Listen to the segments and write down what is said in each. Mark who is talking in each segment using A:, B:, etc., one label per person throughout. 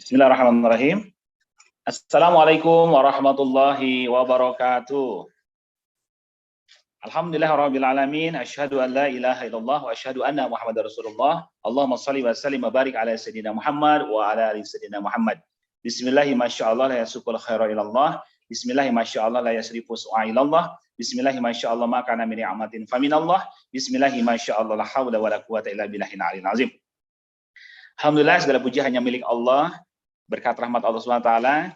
A: Bismillahirrahmanirrahim. Assalamualaikum warahmatullahi wabarakatuh. Alhamdulillahirabbil alamin, asyhadu an la ilaha illallah wa asyhadu anna Muhammadar Rasulullah. Allahumma shalli wa sallim wa barik ala sayyidina Muhammad wa ala ali sayyidina Muhammad. Bismillahi masyaallah la yasukul khaira ilallah. Bismillahi masyaallah la yasrifu su'a ilallah. Bismillahi masyaallah ma kana min ni'matin faminallah. Bismillahi masyaallah la haula wala quwata illa billahil aliyil azim. Alhamdulillah, segala puji hanya milik Allah. Berkat rahmat Allah SWT,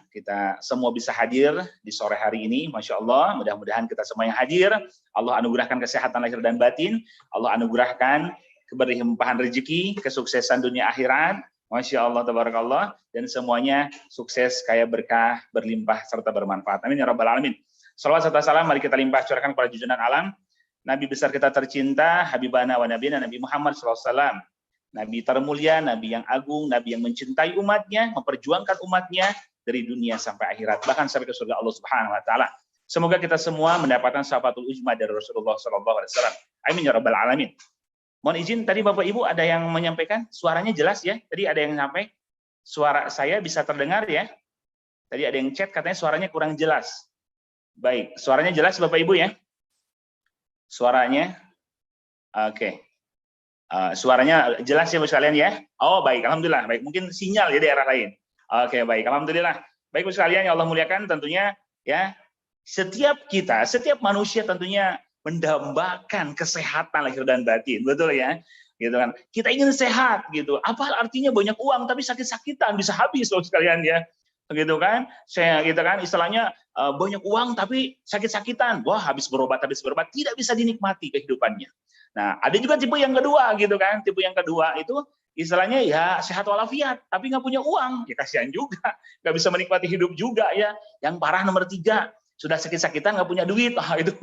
A: kita semua bisa hadir di sore hari ini. Masya Allah, mudah-mudahan kita semua yang hadir, Allah anugerahkan kesehatan lahir dan batin, Allah anugerahkan keberlimpahan rezeki, kesuksesan dunia akhirat, Masya Allah, tabarakallah, dan semuanya sukses, kaya berkah, berlimpah, serta bermanfaat. Amin ya rabbal alamin. Salawat serta salam, mari kita limpah curahkan kepada junjungan alam, Nabi besar kita tercinta, Habibana wa Nabiyana, Nabi Muhammad SAW. Nabi termulia, Nabi yang agung, Nabi yang mencintai umatnya, memperjuangkan umatnya dari dunia sampai akhirat, bahkan sampai ke surga Allah Subhanahu wa taala. Semoga kita semua mendapatkan syafaatul uzma dari Rasulullah sallallahu alaihi wasallam. Amin ya rabbal alamin. Mohon izin, tadi Bapak Ibu ada yang menyampaikan, suaranya jelas ya? Tadi ada yang sampai, suara saya bisa terdengar ya? Tadi ada yang chat katanya suaranya kurang jelas. Baik, suaranya jelas Bapak Ibu ya? Suaranya? Oke. Suaranya jelas ya Bu sekalian ya? Oh baik, alhamdulillah. Baik, mungkin sinyal ya daerah lain. Oke, baik, alhamdulillah. Baik Bu sekalian yang Allah muliakan, tentunya ya setiap manusia tentunya mendambakan kesehatan lahir dan batin, betul ya? Gitu kan. Kita ingin sehat gitu. Apa artinya banyak uang tapi sakit-sakitan bisa habis loh sekalian ya. Gitu kan? Saya gitu kan istilahnya banyak uang tapi sakit-sakitan. Wah, habis berobat tidak bisa dinikmati kehidupannya. Nah, ada juga tipe yang kedua gitu kan. Tipe yang kedua itu istilahnya ya sehat walafiat, tapi nggak punya uang. Ya kasihan juga, nggak bisa menikmati hidup juga ya. Yang parah nomor 3, sudah sakit-sakitan nggak punya duit. Itu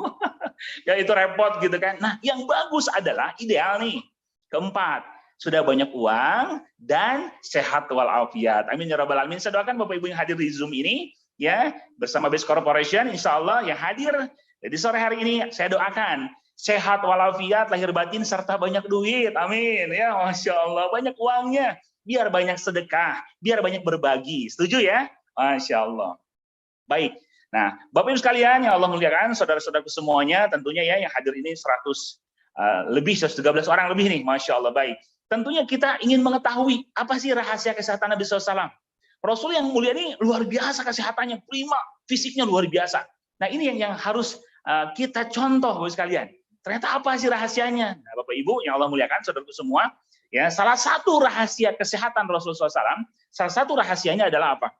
A: ya itu repot gitu kan. Nah, yang bagus adalah ideal nih. Keempat, sudah banyak uang dan sehat walafiat. Amin ya rabbal alamin. Saya doakan Bapak Ibu yang hadir di Zoom ini ya bersama Base Corporation, insya Allah yang hadir di sore hari ini saya doakan sehat walafiat, lahir batin, serta banyak duit. Amin. Ya, Masya Allah. Banyak uangnya. Biar banyak sedekah. Biar banyak berbagi. Setuju ya? Masya Allah. Baik. Nah, Bapak Ibu sekalian yang Allah muliakan, saudara-saudaraku semuanya, tentunya ya yang hadir ini 113 orang lebih nih. Masya Allah. Baik. Tentunya kita ingin mengetahui apa sih rahasia kesehatan Nabi SAW. Rasul yang mulia ini luar biasa kesehatannya. Prima. Fisiknya luar biasa. Nah, ini yang harus kita contoh, Bapak sekalian. Ternyata apa sih rahasianya? Nah, Bapak Ibu yang Allah muliakan, saudaraku semua, ya salah satu rahasia kesehatan Rasulullah SAW, salah satu rahasianya adalah apa?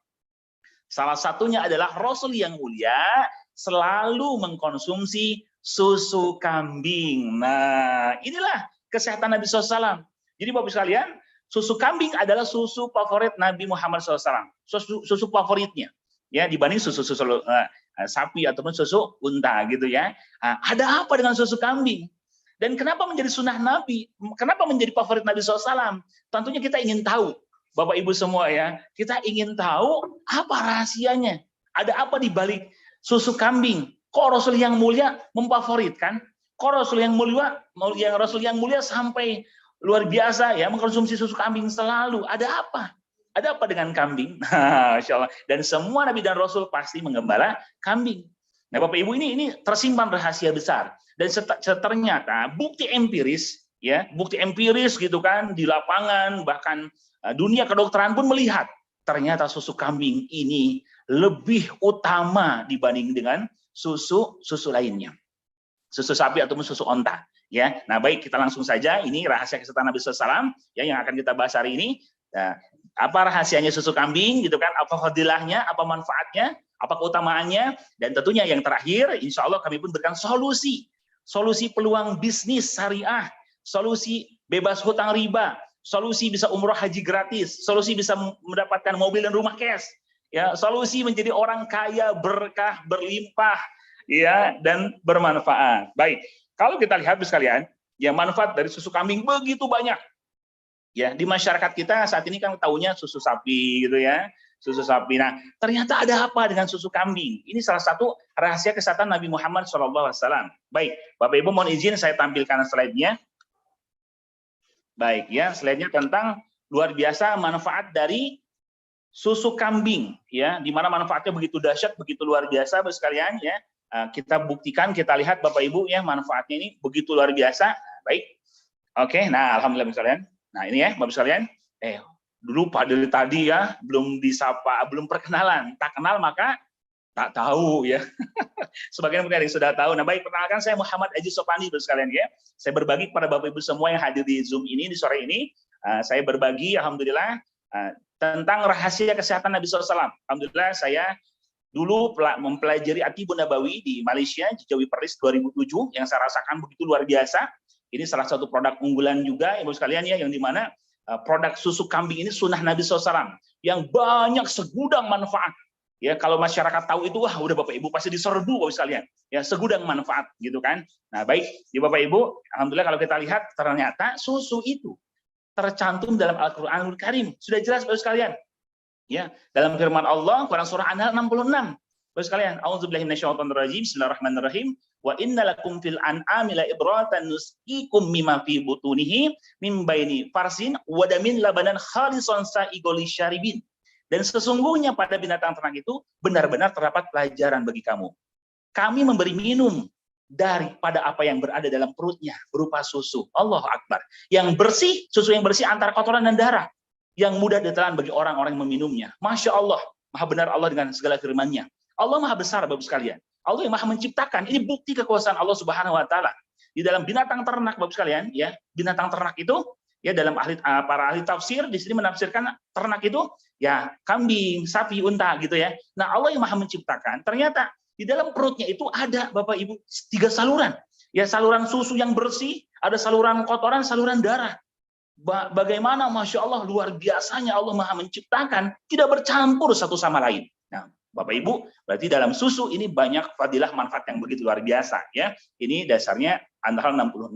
A: Salah satunya adalah Rasul yang mulia selalu mengkonsumsi susu kambing. Nah, inilah kesehatan Nabi SAW. Jadi Bapak sekalian, susu kambing adalah susu favorit Nabi Muhammad SAW. Susu favoritnya, ya dibanding susu sapi ataupun susu unta gitu ya. Nah, ada apa dengan susu kambing? Dan kenapa menjadi sunnah Nabi? Kenapa menjadi favorit Nabi SAW? Tentunya kita ingin tahu, Bapak Ibu semua ya. Kita ingin tahu apa rahasianya. Ada apa di balik susu kambing? Kok Rasul yang mulia memfavoritkan? Kok Rasul yang mulia sampai luar biasa ya mengkonsumsi susu kambing selalu? Ada apa? Ada apa dengan kambing? Masya Allah. Dan semua Nabi dan Rasul pasti menggembala kambing. Nah, Bapak Ibu ini tersimpan rahasia besar. Dan ternyata bukti empiris, ya, bukti empiris gitu kan di lapangan, bahkan dunia kedokteran pun melihat ternyata susu kambing ini lebih utama dibanding dengan susu lainnya, susu sapi ataupun susu onta. Ya, nah baik kita langsung saja. Ini rahasia kesehatan Nabi SAW ya yang akan kita bahas hari ini. Nah, apa rahasianya susu kambing gitu kan, apa fadilahnya, apa manfaatnya, apa keutamaannya, dan tentunya yang terakhir insya Allah kami pun berikan solusi peluang bisnis syariah, solusi bebas hutang riba, solusi bisa umroh haji gratis, solusi bisa mendapatkan mobil dan rumah cash, ya, solusi menjadi orang kaya, berkah, berlimpah, ya, dan bermanfaat. Baik, kalau kita lihat sekalian, ya manfaat dari susu kambing begitu banyak. Ya, di masyarakat kita saat ini kan tahunya susu sapi gitu ya, susu sapi. Nah, ternyata ada apa dengan susu kambing? Ini salah satu rahasia kesehatan Nabi Muhammad SAW. Baik, Bapak Ibu mohon izin saya tampilkan slide-nya. Baik ya, slide-nya tentang luar biasa manfaat dari susu kambing, ya, di mana manfaatnya begitu dahsyat, begitu luar biasa, Bapak sekalian, ya. Kita buktikan, kita lihat Bapak Ibu, ya, manfaatnya ini begitu luar biasa. Baik, oke, nah, alhamdulillah Bapak sekalian. Nah, ini ya Bapak sekalian, dulu Pak dari tadi ya, belum disapa, belum perkenalan, tak kenal maka tak tahu, ya. Sebagian mungkin ada yang sudah tahu. Nah, baik, perkenalkan saya Muhammad Aji Sopandi, Bapak sekalian, ya. Saya berbagi kepada Bapak Ibu semua yang hadir di Zoom ini di sore ini. Saya berbagi, alhamdulillah, tentang rahasia kesehatan Nabi SAW. Alhamdulillah saya dulu mempelajari Atibun Nabawi di Malaysia, Jawi Perlis 2007, yang saya rasakan begitu luar biasa. Ini salah satu produk unggulan juga, Ibu sekalian, ya, yang dimana produk susu kambing ini sunnah Nabi SAW, yang banyak segudang manfaat. Ya, kalau masyarakat tahu itu, wah, udah Bapak Ibu pasti diserbu Bapak sekalian. Ya, segudang manfaat, gitu kan. Nah, baik, ya Bapak Ibu, alhamdulillah kalau kita lihat ternyata susu itu tercantum dalam Al-Qur'anul Karim. Sudah jelas Bapak sekalian. Ya, dalam firman Allah Quran surah An-Nahl 66. Bapak sekalian, auzubillahi minasyaitonirrajim. Bismillahirrahmanirrahim. Wa innalakum fil an'ami la ibratan nusqikum mimma fi butunihi mim baini farsin wa damin labanan khalisan sa'iqul syaribin. Dan sesungguhnya pada binatang ternak itu benar-benar terdapat pelajaran bagi kamu. Kami memberi minum daripada apa yang berada dalam perutnya berupa susu. Allahu Akbar. Yang bersih, susu yang bersih antara kotoran dan darah, yang mudah ditelan bagi orang-orang yang meminumnya. Masya Allah, maha benar Allah dengan segala firman-Nya. Allah maha besar Bapak sekalian. Allah yang maha menciptakan. Ini bukti kekuasaan Allah Subhanahu Wa Taala. Di dalam binatang ternak Bapak sekalian, ya, binatang ternak itu, ya, dalam para ahli tafsir di sini menafsirkan ternak itu, ya, kambing, sapi, unta, gitu ya. Nah, Allah yang maha menciptakan, ternyata di dalam perutnya itu ada Bapak Ibu 3 saluran. Ya, saluran susu yang bersih, ada saluran kotoran, saluran darah. Bagaimana Masya Allah luar biasanya Allah maha menciptakan, tidak bercampur satu sama lain. Nah, Bapak Ibu, berarti dalam susu ini banyak fadilah manfaat yang begitu luar biasa, ya. Ini dasarnya An-Nahl 66.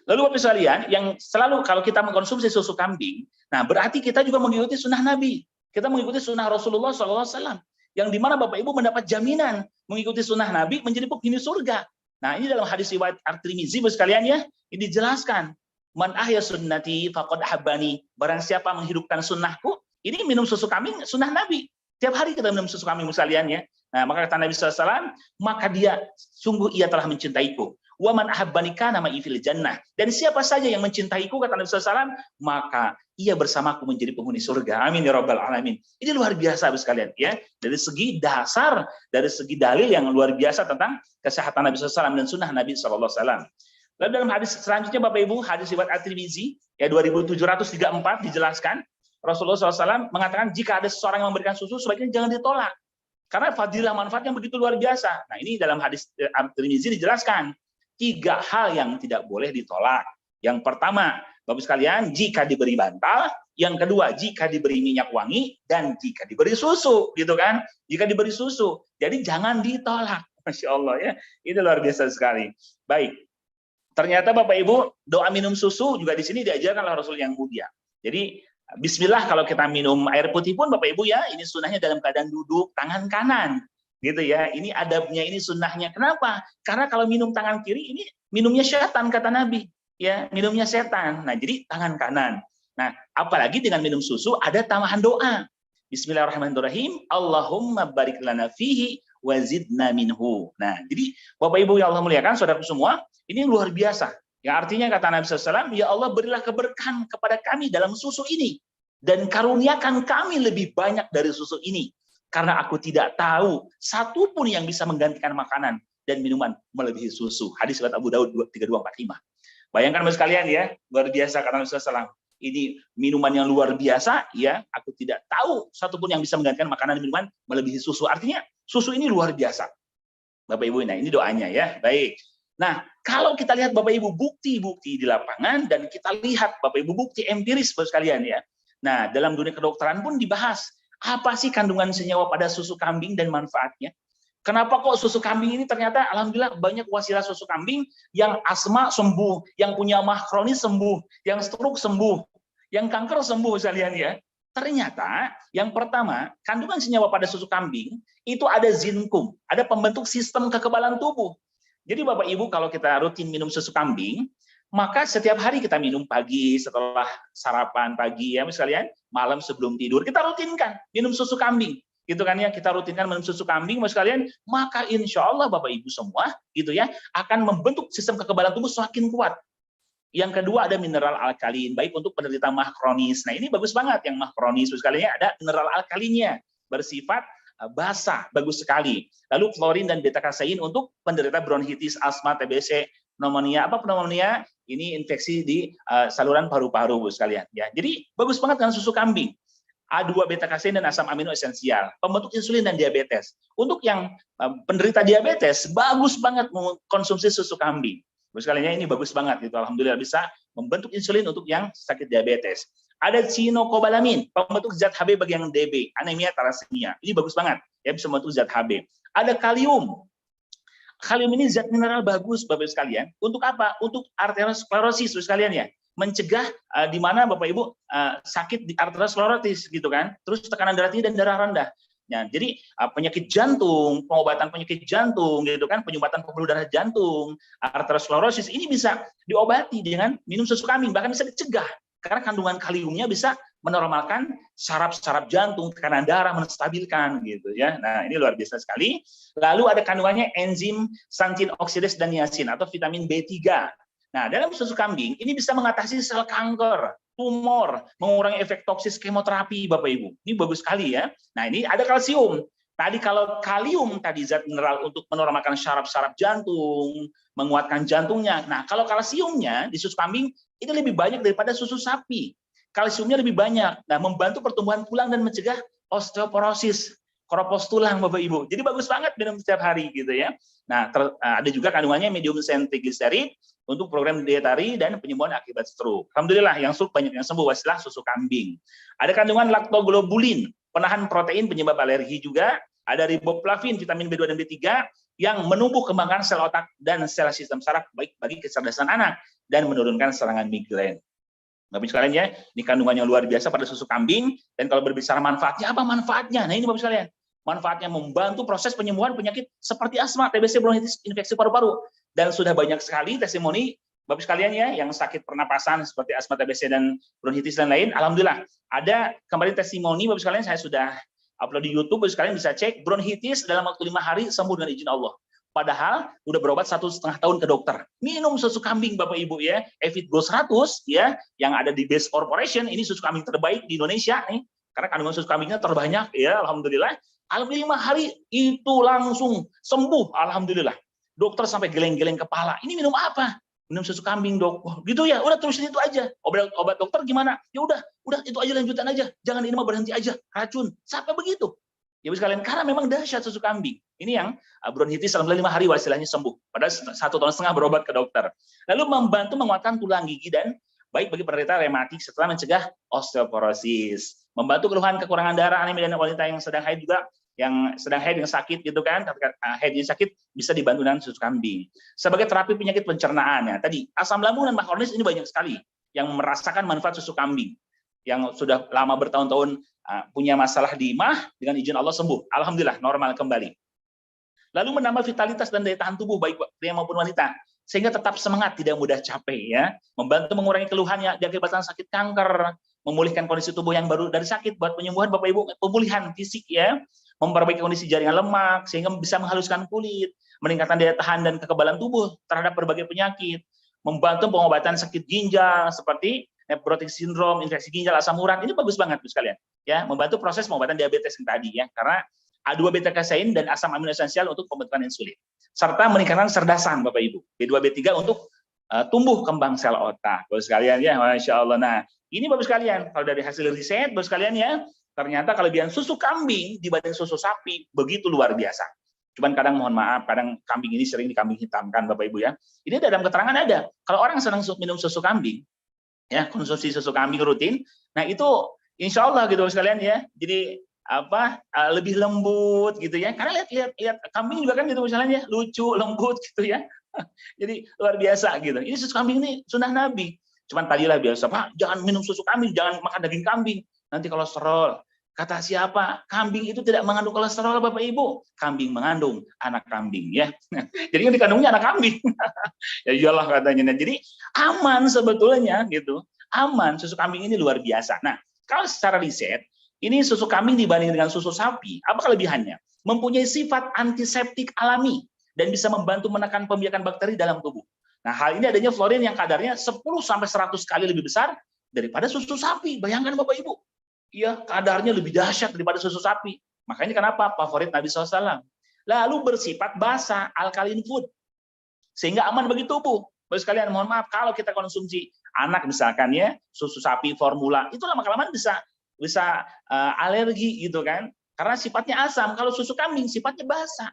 A: Lalu Bapak sekalian, yang selalu kalau kita mengkonsumsi susu kambing, nah berarti kita juga mengikuti sunnah Nabi. Kita mengikuti sunnah Rasulullah SAW. Yang dimana Bapak Ibu mendapat jaminan mengikuti sunnah Nabi menjadi penghuni surga. Nah, ini dalam hadis riwayat At-Tirmizi Bapak sekalian, ya, ini dijelaskan, man ahya sunnati faqad ahabbani. Barang siapa menghidupkan sunnahku, ini minum susu kambing sunnah Nabi. Tiap hari kita minum susu kambing Bapak sekalian, ya. Nah, maka kata Nabi SAW, maka dia sungguh ia telah mencintaiku. Wa man ahabbani kana ma'i fil jannah. Dan siapa saja yang mencintaiku, kata Nabi SAW, maka ia bersamaku menjadi penghuni surga. Amin ya rabbal alamin. Ini luar biasa Bapak sekalian, ya. Dari segi dasar, dari segi dalil yang luar biasa tentang kesehatan Nabi SAW dan sunnah Nabi SAW. Lalu dalam hadis selanjutnya Bapak Ibu, hadis riwayat At-Tirmizi, ya, 2734 dijelaskan, Rasulullah SAW mengatakan jika ada seseorang yang memberikan susu, sebaiknya jangan ditolak. Karena fadilah manfaatnya begitu luar biasa. Nah, ini dalam hadis At-Tirmizi dijelaskan 3 hal yang tidak boleh ditolak. Yang pertama, Bapak sekalian, jika diberi bantal. Yang kedua, jika diberi minyak wangi. Dan jika diberi susu, gitu kan? Jika diberi susu. Jadi jangan ditolak. Masya Allah, ya. Ini luar biasa sekali. Baik. Ternyata Bapak Ibu, doa minum susu juga di sini diajarkan oleh Rasul yang mulia. Jadi, bismillah kalau kita minum air putih pun Bapak Ibu, ya, ini sunnahnya dalam keadaan duduk, tangan kanan. Gitu ya, ini adabnya, ini sunnahnya. Kenapa? Karena kalau minum tangan kiri, ini minumnya setan, kata Nabi. Ya, minumnya setan. Nah, jadi tangan kanan. Nah, apalagi dengan minum susu, ada tambahan doa. Bismillahirrahmanirrahim. Allahumma barik lana fihi wa zidna minhu. Nah, jadi Bapak Ibu yang Allah muliakan, saudaraku semua, ini luar biasa. Ya, artinya kata Nabi SAW, ya Allah berilah keberkahan kepada kami dalam susu ini. Dan karuniakan kami lebih banyak dari susu ini. Karena aku tidak tahu satupun yang bisa menggantikan makanan dan minuman melebihi susu. Hadis riwayat Abu Daud 3245. Bayangkan Bapak sekalian, ya, luar biasa kata Nabi SAW. Ini minuman yang luar biasa, ya. Aku tidak tahu satupun yang bisa menggantikan makanan dan minuman melebihi susu. Artinya susu ini luar biasa. Bapak Ibu, nah ini doanya, ya. Baik. Nah, kalau kita lihat Bapak Ibu bukti-bukti di lapangan dan kita lihat Bapak Ibu bukti empiris Bapak sekalian, ya. Nah, dalam dunia kedokteran pun dibahas. Apa sih kandungan senyawa pada susu kambing dan manfaatnya? Kenapa kok susu kambing ini ternyata alhamdulillah banyak wasilah susu kambing yang asma sembuh, yang punya mah kronis sembuh, yang stroke sembuh, yang kanker sembuh sekalian, ya. Ternyata yang pertama, kandungan senyawa pada susu kambing itu ada zinkum, ada pembentuk sistem kekebalan tubuh. Jadi Bapak Ibu kalau kita rutin minum susu kambing, Maka setiap hari kita minum pagi setelah sarapan pagi ya sekalian, malam sebelum tidur kita rutinkan minum susu kambing, gitu kan ya, kita rutinkan minum susu kambing sekalian, maka insya Allah Bapak Ibu semua gitu ya akan membentuk sistem kekebalan tubuh semakin kuat. Yang kedua ada mineral alkalin, baik untuk penderita mah kronis. Nah ini bagus banget yang mah kronis sekalian ya, ada mineral alkalinnya bersifat basah, bagus sekali. Lalu klorin dan beta kasein untuk penderita bronkitis, asma, TBC, pneumonia. Apa pneumonia? Ini infeksi di saluran paru-paru sekalian ya. Jadi bagus banget dengan susu kambing. A2 beta kasein dan asam amino esensial, pembentuk insulin dan diabetes. Untuk yang penderita diabetes, bagus banget mengkonsumsi susu kambing. Sekalian ini bagus banget gitu. Alhamdulillah bisa membentuk insulin untuk yang sakit diabetes. Ada cyanocobalamin, pembentuk zat Hb bagi yang DB, anemia thalassemia. Ini bagus banget ya, bisa membentuk zat Hb. Ada kalium. Kalium ini zat mineral bagus Bapak Ibu sekalian. Untuk apa? Untuk arteriosklerosis sekalian ya. Mencegah di mana Bapak Ibu sakit di arteriosklerosis gitu kan. Terus tekanan darah tinggi dan darah rendah. Nah, jadi penyakit jantung, pengobatan penyakit jantung gitu kan, penyumbatan pembuluh darah jantung, arteriosklerosis ini bisa diobati dengan minum susu kambing, bahkan bisa dicegah karena kandungan kaliumnya bisa menormalkan saraf-saraf jantung, tekanan darah, menstabilkan gitu ya. Nah, ini luar biasa sekali. Lalu ada kandungannya enzim xanthine oksidase dan niacin atau vitamin B3. Nah, dalam susu kambing ini bisa mengatasi sel kanker, tumor, mengurangi efek toksis kemoterapi Bapak Ibu. Ini bagus sekali ya. Nah, ini ada kalsium. Tadi kalau kalium tadi zat mineral untuk menormalkan saraf-saraf jantung, menguatkan jantungnya. Nah, kalau kalsiumnya di susu kambing ini lebih banyak daripada susu sapi. Kalsiumnya lebih banyak. Nah, membantu pertumbuhan tulang dan mencegah osteoporosis, keropos tulang Bapak Ibu. Jadi bagus banget minum setiap hari gitu ya. Nah, ada juga kandungannya medium chain triglyceride untuk program dietari dan penyembuhan akibat stroke. Alhamdulillah yang stroke banyak yang sembuh wasilah susu kambing. Ada kandungan laktoglobulin, penahan protein penyebab alergi juga. Ada riboflavin, vitamin B2 dan B3 yang menumbuh kembangkan sel otak dan sel sistem saraf baik bagi kecerdasan anak dan menurunkan serangan migrain. Bapak sekalian ya, ini kandungannya luar biasa pada susu kambing. Dan kalau berbicara manfaatnya, apa manfaatnya? Nah ini Bapak sekalian, manfaatnya membantu proses penyembuhan penyakit seperti asma, TBC, bronkitis, infeksi paru-paru. Dan sudah banyak sekali testimoni Bapak sekalian ya, yang sakit pernapasan seperti asma, TBC, dan bronkitis dan lain. Alhamdulillah, ada kemarin testimoni Bapak sekalian, saya sudah upload di YouTube, Bapak sekalian bisa cek, bronkitis dalam waktu 5 hari sembuh dengan izin Allah. Padahal udah berobat 1,5 tahun ke dokter. Minum susu kambing Bapak Ibu ya, Evit Go 100 ya, yang ada di Best Corporation, ini susu kambing terbaik di Indonesia nih. Karena kandungan susu kambingnya terbanyak ya, alhamdulillah. Alhamdulillah 5 hari itu langsung sembuh, alhamdulillah. Dokter sampai geleng-geleng kepala. Ini minum apa? Minum susu kambing, Dok. Oh, gitu ya, udah terusin itu aja. Obat dokter gimana? Ya udah itu aja, lanjutan aja. Jangan ini mah berhenti aja, racun. Sampai begitu. Ya sekalian, karena memang dahsyat susu kambing. Ini yang bronkitis selama 5 hari wasilahnya sembuh. Padahal 1,5 tahun berobat ke dokter. Lalu membantu menguatkan tulang gigi dan baik bagi penderita rematik setelah mencegah osteoporosis. Membantu keluhan kekurangan darah, anemia dan wanita yang sedang haid juga, yang sedang haid yang sakit gitu kan, haid yang sakit bisa dibantu dengan susu kambing. Sebagai terapi penyakit pencernaan ya, tadi asam lambung dan mah kronis ini banyak sekali yang merasakan manfaat susu kambing. Yang sudah lama bertahun-tahun punya masalah di mah, dengan izin Allah sembuh. Alhamdulillah, normal kembali. Lalu menambah vitalitas dan daya tahan tubuh baik pria maupun wanita, sehingga tetap semangat, tidak mudah capek ya. Membantu mengurangi keluhannya diakibatkan sakit kanker, memulihkan kondisi tubuh yang baru dari sakit, buat penyembuhan Bapak Ibu, pemulihan fisik ya, memperbaiki kondisi jaringan lemak sehingga bisa menghaluskan kulit, meningkatkan daya tahan dan kekebalan tubuh terhadap berbagai penyakit, membantu pengobatan sakit ginjal seperti nephrotic syndrome, infeksi ginjal, asam urat. Ini bagus banget Bu sekalian ya, membantu proses pengobatan diabetes yang tadi ya, karena A2 beta kasein dan asam amino esensial untuk pembentukan insulin, serta meningkatkan kecerdasan Bapak Ibu. B2 B3 untuk tumbuh kembang sel otak Bapak sekalian ya, Masya Allah. Nah ini Bapak sekalian, kalau dari hasil riset Bapak sekalian ya, ternyata kelebihan susu kambing dibanding susu sapi begitu luar biasa. Cuman kadang mohon maaf, kadang kambing ini sering dikambing hitamkan Bapak Ibu ya. Ini dalam keterangan ada, kalau orang senang minum susu kambing, ya konsumsi susu kambing rutin, nah itu insya Allah gitu sekalian ya, jadi lebih lembut gitu ya, karena lihat kambing juga kan gitu misalnya ya, lucu, lembut gitu ya. Jadi luar biasa gitu. Ini susu kambing ini sunnah Nabi. Cuman tadilah biasa, Pak jangan minum susu kambing, jangan makan daging kambing, nanti kolesterol. Kata siapa? Kambing itu tidak mengandung kolesterol, Bapak Ibu. Kambing mengandung anak kambing, ya. Jadi yang dikandungnya anak kambing. Ya iyalah katanya. Nah, jadi aman sebetulnya gitu. Aman, susu kambing ini luar biasa. Nah, kalau secara riset, ini susu kambing dibanding dengan susu sapi, apa kelebihannya? Mempunyai sifat antiseptik alami dan bisa membantu menekan pembiakan bakteri dalam tubuh. Nah, hal ini adanya fluorin yang kadarnya 10 sampai 100 kali lebih besar daripada susu sapi. Bayangkan Bapak Ibu. Iya, kadarnya lebih dahsyat daripada susu sapi. Makanya kenapa favorit Nabi SAW. Lalu bersifat basa, alkaline food. Sehingga aman bagi tubuh. Bapak sekalian, mohon maaf, kalau kita konsumsi anak misalkan ya, susu sapi formula, itu lama-kelamaan bisa alergi gitu kan. Karena sifatnya asam. Kalau susu kambing sifatnya basa.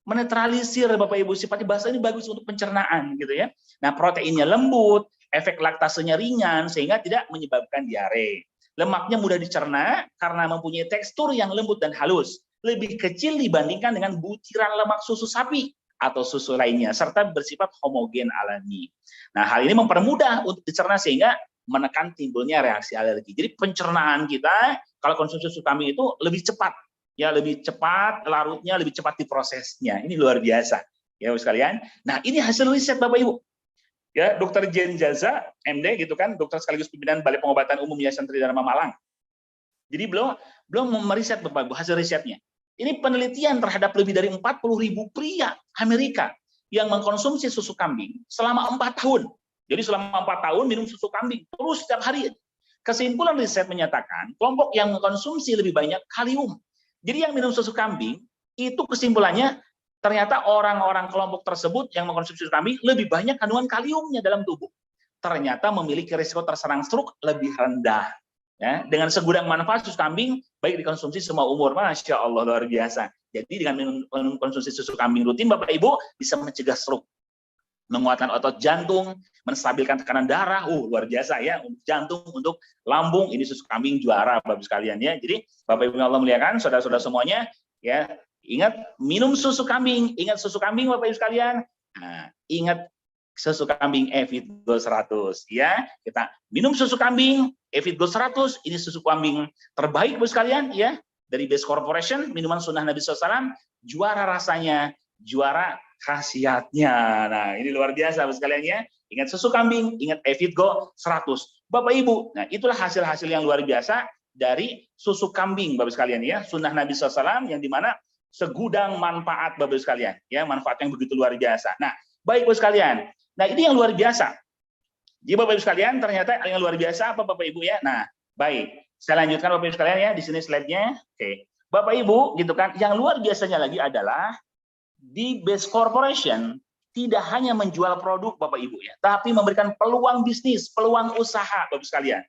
A: Menetralisir Bapak Ibu, sifatnya basa ini bagus untuk pencernaan gitu ya. Nah, proteinnya lembut, efek laktasenya ringan sehingga tidak menyebabkan diare. Lemaknya mudah dicerna karena mempunyai tekstur yang lembut dan halus, lebih kecil dibandingkan dengan butiran lemak susu sapi atau susu lainnya, serta bersifat homogen alami. Nah, hal ini mempermudah untuk dicerna sehingga menekan timbulnya reaksi alergi. Jadi pencernaan kita kalau konsumsi susu kambing itu lebih cepat, ya lebih cepat larutnya, lebih cepat diprosesnya. Ini luar biasa, ya sekalian. Nah, ini hasil riset Bapak Ibu. Ya, Dr. Jen Jaza, MD gitu kan, dokter sekaligus pimpinan Balai Pengobatan Umum Yayasan Tridharma Malang. Jadi belum meriset Bapak Ibu hasil risetnya. Ini penelitian terhadap lebih dari 40.000 pria Amerika yang mengkonsumsi susu kambing selama 4 tahun. Jadi selama 4 tahun minum susu kambing terus setiap hari. Kesimpulan riset menyatakan kelompok yang mengkonsumsi lebih banyak kalium. Jadi yang minum susu kambing itu kesimpulannya ternyata orang-orang kelompok tersebut yang mengkonsumsi susu kambing lebih banyak kandungan kaliumnya dalam tubuh. Ternyata memiliki risiko terserang stroke lebih rendah. Ya, dengan segudang manfaat susu kambing baik dikonsumsi semua umur. Masya Allah, luar biasa. Jadi dengan minum konsumsi susu kambing rutin Bapak Ibu bisa mencegah stroke, menguatkan otot jantung, menstabilkan tekanan darah. Luar biasa ya, untuk jantung, untuk lambung, ini susu kambing juara Bapak sekalian ya. Jadi Bapak Ibu yang Allah muliakan, saudara-saudara semuanya ya, ingat minum susu kambing, ingat susu kambing Bapak Ibu sekalian. Nah, ingat susu kambing Evit Gold 100 ya. Kita minum susu kambing Evit Gold 100, ini susu kambing terbaik Bapak sekalian ya, dari Best Corporation, minuman sunnah Nabi SAW, juara rasanya, juara khasiatnya. Nah, ini luar biasa Bapak sekalian ya. Ingat susu kambing, ingat Evit Gold 100. Bapak Ibu, nah itulah hasil-hasil yang luar biasa dari susu kambing Bapak sekalian ya, sunnah Nabi SAW yang dimana segudang manfaat Bapak sekalian ya, manfaat yang begitu luar biasa. Nah, baik Bapak sekalian. Nah, ini yang luar biasa. Jadi Bapak Ibu sekalian, ternyata yang luar biasa apa Bapak Ibu ya? Nah, baik. Saya lanjutkan Bapak Ibu sekalian ya, di sini slide-nya. Oke. Bapak Ibu, gitu kan. Yang luar biasanya lagi adalah di Best Corporation tidak hanya menjual produk Bapak Ibu ya, tapi memberikan peluang bisnis, peluang usaha Bapak sekalian.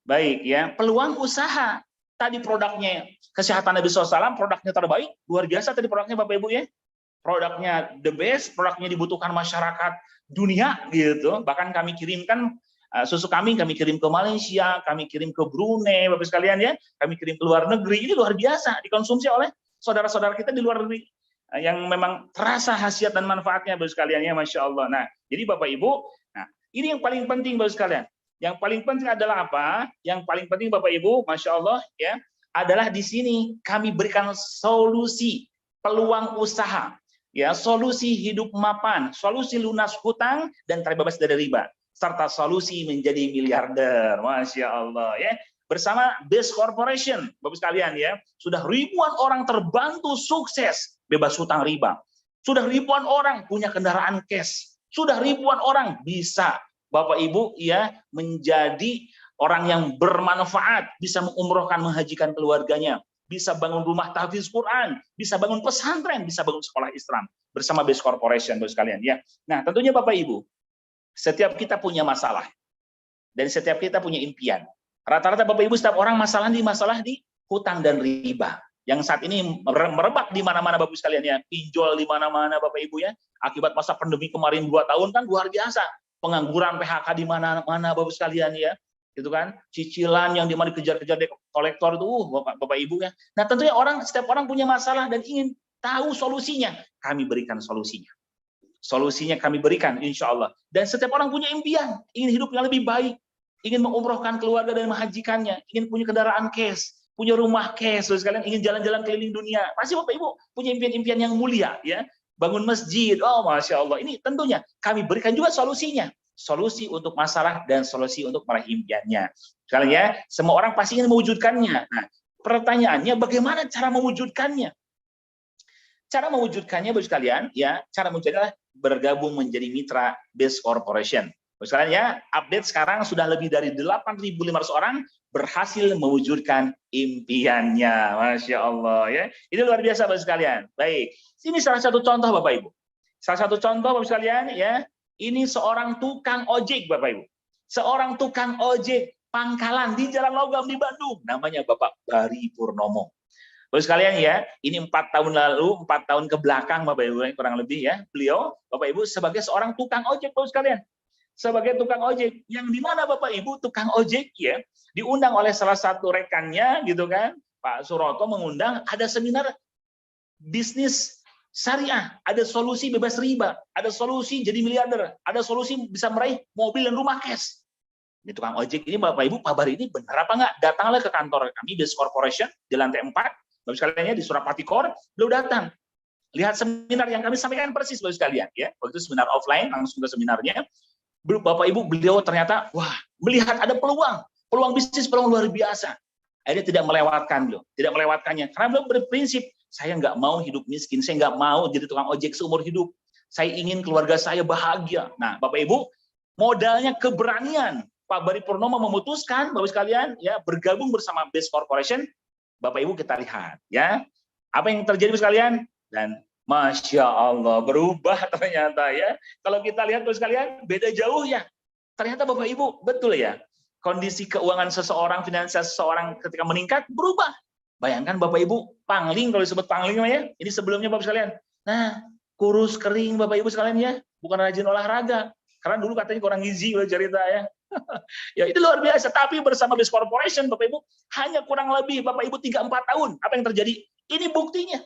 A: Baik ya, peluang usaha. Tadi produknya kesehatan Nabi SAW, produknya terbaik, luar biasa tadi produknya Bapak Ibu ya. Produknya the best, produknya dibutuhkan masyarakat dunia gitu. Bahkan kami kirimkan susu kambing, kami kirim ke Malaysia, kami kirim ke Brunei Bapak sekalian ya, kami kirim ke luar negeri. Ini luar biasa dikonsumsi oleh saudara-saudara kita di luar negeri yang memang terasa khasiat dan manfaatnya Bapak sekalian ya, Masya Allah. Nah, jadi Bapak Ibu, nah ini yang paling penting Bapak sekalian. Yang paling penting adalah apa? Yang paling penting Bapak Ibu, Masya Allah ya, adalah di sini kami berikan solusi peluang usaha. Ya, solusi hidup mapan, solusi lunas hutang dan terbebas dari riba, serta solusi menjadi miliarder. Masya Allah ya. Bersama Best Corporation, Bapak sekalian ya, sudah ribuan orang terbantu sukses bebas hutang riba. Sudah ribuan orang punya kendaraan cash. Sudah ribuan orang bisa Bapak Ibu ya menjadi orang yang bermanfaat, bisa mengumrohkan, menghajikan keluarganya, bisa bangun rumah tahfiz Quran, bisa bangun pesantren, bisa bangun sekolah Islam bersama Best Corporation Bapak sekalian ya. Nah, tentunya Bapak Ibu, setiap kita punya masalah dan setiap kita punya impian. Rata-rata Bapak Ibu setiap orang masalah di hutang dan riba. Yang saat ini merebak di mana-mana Bapak Ibu sekalian ya, pinjol di mana-mana Bapak Ibu ya. Akibat masa pandemi kemarin 2 tahun kan luar biasa. Pengangguran, PHK di mana-mana Bapak Ibu sekalian ya. Gitu kan, cicilan yang dimana dikejar-kejar kolektor itu Bapak Ibu ya. Nah, tentunya setiap orang punya masalah dan ingin tahu solusinya. Kami berikan solusinya. Solusinya kami berikan insya Allah. Dan setiap orang punya impian, ingin hidup yang lebih baik, ingin mengumrohkan keluarga dan menghajikannya, ingin punya kendaraan cash, punya rumah cash, sekalian ingin jalan-jalan keliling dunia. Pasti Bapak Ibu punya impian-impian yang mulia, ya. Bangun masjid, oh Masya Allah. Ini tentunya kami berikan juga solusinya. Solusi untuk masalah dan solusi untuk meraih impiannya. Sekalian ya, semua orang pasti ingin mewujudkannya. Nah, pertanyaannya bagaimana cara mewujudkannya? Cara mewujudkannya, Bapak sekalian, ya, cara mewujudkannya adalah bergabung menjadi mitra Base Corporation. Bapak sekalian ya, update sekarang sudah lebih dari 8.500 orang berhasil mewujudkan impiannya. Masya Allah ya. Ini luar biasa Bapak sekalian. Baik, ini salah satu contoh Bapak Ibu. Salah satu contoh Bapak sekalian ya, ini seorang tukang ojek Bapak Ibu. Seorang tukang ojek pangkalan di Jalan Logam di Bandung. Namanya Bapak Bari Purnomo. Bapak sekalian ya, ini 4 tahun lalu, 4 tahun ke belakang Bapak Ibu kurang lebih ya, beliau Bapak Ibu sebagai seorang tukang ojek Bapak sekalian. Sebagai tukang ojek, yang dimana Bapak Ibu tukang ojek ya, diundang oleh salah satu rekannya gitu kan, Pak Suroto mengundang ada seminar bisnis syariah, ada solusi bebas riba, ada solusi jadi miliarder, ada solusi bisa meraih mobil dan rumah cash. Ini tukang ojek ini Bapak Ibu, Pak Bari ini benar apa enggak? Datanglah ke kantor kami, Base Corporation, di lantai 4, Bapak sekalian di Surapati Core, beliau datang. Lihat seminar yang kami sampaikan persis Bapak sekalian ya. Waktu itu seminar offline, langsung ke seminarnya. Bapak Ibu, beliau ternyata wah, melihat ada peluang bisnis, peluang luar biasa. Akhirnya tidak melewatkan beliau, tidak melewatkannya. Karena beliau berprinsip, saya nggak mau hidup miskin, saya nggak mau jadi tukang ojek seumur hidup. Saya ingin keluarga saya bahagia. Nah, Bapak Ibu, modalnya keberanian. Pak Bari Purnomo memutuskan, Bapak sekalian, ya bergabung bersama Base Corporation. Bapak Ibu kita lihat ya apa yang terjadi sekalian, dan Masya Allah berubah ternyata ya. Kalau kita lihat Bapak sekalian beda jauh ya. Ternyata Bapak Ibu betul ya, kondisi keuangan seseorang, finansial seseorang ketika meningkat berubah. Bayangkan Bapak Ibu pangling, kalau disebut pangling ya, ini sebelumnya Bapak sekalian. Nah, kurus kering Bapak Ibu sekalian ya, bukan rajin olahraga. Karena dulu katanya kurang gizi cerita ya. Ya itu luar biasa, tapi bersama Base Corporation Bapak Ibu hanya kurang lebih Bapak Ibu 3-4 tahun. Apa yang terjadi? Ini buktinya.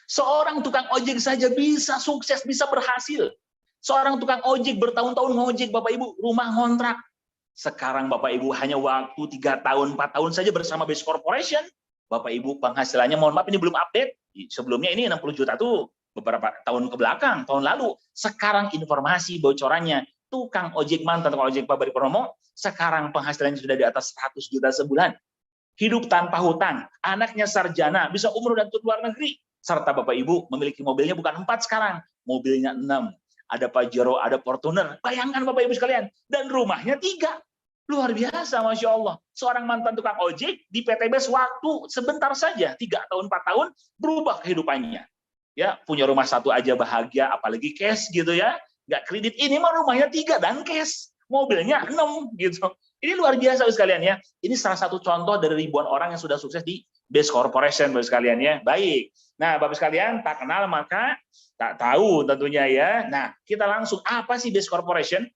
A: Seorang tukang ojek saja bisa sukses, bisa berhasil. Seorang tukang ojek bertahun-tahun ngojek Bapak Ibu, rumah ngontrak. Sekarang Bapak Ibu hanya waktu 3 tahun, 4 tahun saja bersama Base Corporation, Bapak Ibu penghasilannya, mohon maaf ini belum update. Sebelumnya ini 60 juta tuh beberapa tahun ke belakang, tahun lalu. Sekarang informasi bocorannya, tukang ojek mantan tukang ojek Pak Bari Purnomo sekarang penghasilannya sudah di atas 100 juta sebulan. Hidup tanpa hutang, anaknya sarjana, bisa umroh dan tur luar negeri. Serta Bapak Ibu memiliki mobilnya bukan 4 sekarang, mobilnya 6. Ada Pajero, ada Fortuner. Bayangkan Bapak Ibu sekalian, dan rumahnya 3. Luar biasa, Masya Allah. Seorang mantan tukang ojek di PT BES waktu sebentar saja, 3 tahun, 4 tahun, berubah kehidupannya. Ya, punya rumah 1 aja bahagia, apalagi cash gitu ya. Nggak kredit, ini mah rumahnya 3 dan cash, mobilnya 6 gitu. Ini luar biasa sekalian ya. Ini salah satu contoh dari ribuan orang yang sudah sukses di Base Corporation Bapak sekalian ya. Baik. Nah, Bapak sekalian tak kenal maka tak tahu tentunya ya. Nah, kita langsung apa sih Base Corporation?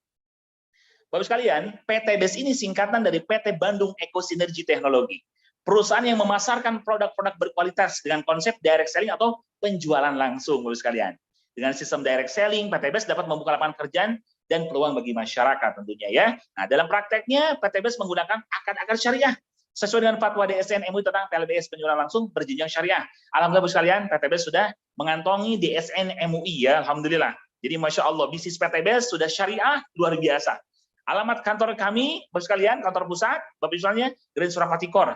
A: Bapak sekalian, PT BES ini singkatan dari PT Bandung Eko Sinergi Teknologi. Perusahaan yang memasarkan produk-produk berkualitas dengan konsep direct selling atau penjualan langsung Bapak sekalian. Dengan sistem direct selling, PT BES dapat membuka lapangan pekerjaan dan peluang bagi masyarakat tentunya ya. Nah, dalam prakteknya PT BES menggunakan akad-akad syariah sesuai dengan fatwa DSN MUI tentang PLBS penjualan langsung berjenjang syariah. Alhamdulillah Bapak sekalian, PT BES sudah mengantongi DSN MUI ya, alhamdulillah. Jadi Masya Allah, bisnis PT BES sudah syariah luar biasa. Alamat kantor kami, Bapak sekalian, kantor pusat, Bapak misalnya Grand Surapati Core,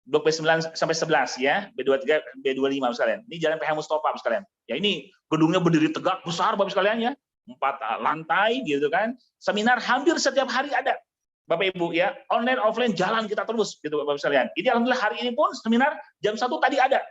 A: Blok B9 sampai 11 ya, B23, B25 Bapak sekalian. Ini Jalan PH Mustafa Bapak sekalian. Ya ini gedungnya berdiri tegak besar Bapak sekalian ya. 4 lantai gitu kan. Seminar hampir setiap hari ada. Bapak Ibu ya, online offline jalan kita terus gitu Bapak sekalian. Ini alhamdulillah hari ini pun seminar jam 1 tadi ada.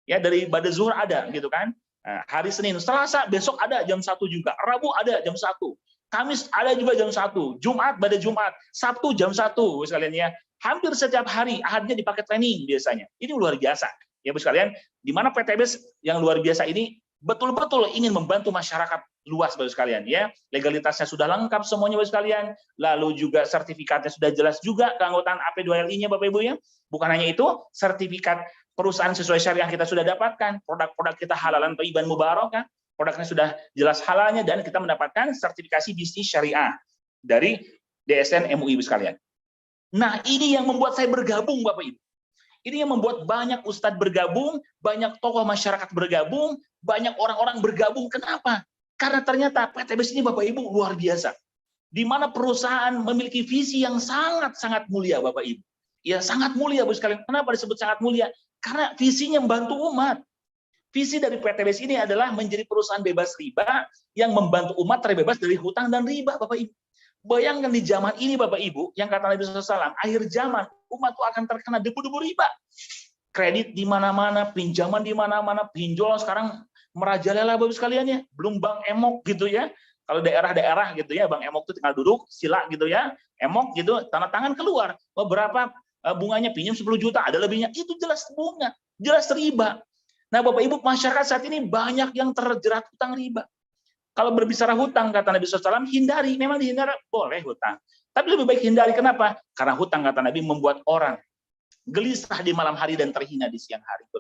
A: Ya dari Ba'da Zuhur ada gitu kan. Nah, hari Senin, Selasa besok ada jam 1 juga. Rabu ada jam 1. Kamis ada juga jam 1. Jumat pada Jumat, Sabtu jam 1 Bapak sekalian ya. Hampir setiap hari, ahadnya dipakai training biasanya. Ini luar biasa. Ya Bapak sekalian, di mana PT BES yang luar biasa ini betul-betul ingin membantu masyarakat luas Bapak sekalian ya. Legalitasnya sudah lengkap semuanya Bapak sekalian. Lalu juga sertifikatnya sudah jelas juga keanggotaan AP2LI-nya Bapak Ibu ya. Bukan hanya itu, sertifikat perusahaan sesuai syariah kita sudah dapatkan. Produk-produk kita halalan thayyiban mubarakah. Produknya sudah jelas halalnya dan kita mendapatkan sertifikasi bisnis syariah dari DSN MUI Bapak sekalian. Nah, ini yang membuat saya bergabung Bapak Ibu. Ini yang membuat banyak ustadz bergabung, banyak tokoh masyarakat bergabung, banyak orang-orang bergabung. Kenapa? Karena ternyata PTBS ini Bapak Ibu luar biasa. Di mana perusahaan memiliki visi yang sangat-sangat mulia Bapak Ibu. Ya sangat mulia Bapak sekalian. Kenapa disebut sangat mulia? Karena visinya membantu umat. Visi dari PTBS ini adalah menjadi perusahaan bebas riba yang membantu umat terbebas dari hutang dan riba Bapak Ibu. Bayangkan di zaman ini Bapak Ibu, yang kata Nabi SAW, akhir zaman umat itu akan terkena debu-debu riba. Kredit di mana-mana, pinjaman di mana-mana, pinjol sekarang merajalela Bapak sekalian ya. Belum bank emok gitu ya. Kalau daerah-daerah gitu ya, bank emok itu tinggal duduk, sila gitu ya, emok gitu, tanda tangan keluar. Beberapa bunganya pinjam 10 juta, ada lebihnya. Itu jelas bunga, jelas riba. Nah Bapak Ibu, masyarakat saat ini banyak yang terjerat hutang riba. Kalau berbicara hutang, kata Nabi SAW, hindari. Memang dihindari, boleh hutang. Tapi lebih baik hindari. Kenapa? Karena hutang, kata Nabi, membuat orang gelisah di malam hari dan terhina di siang hari.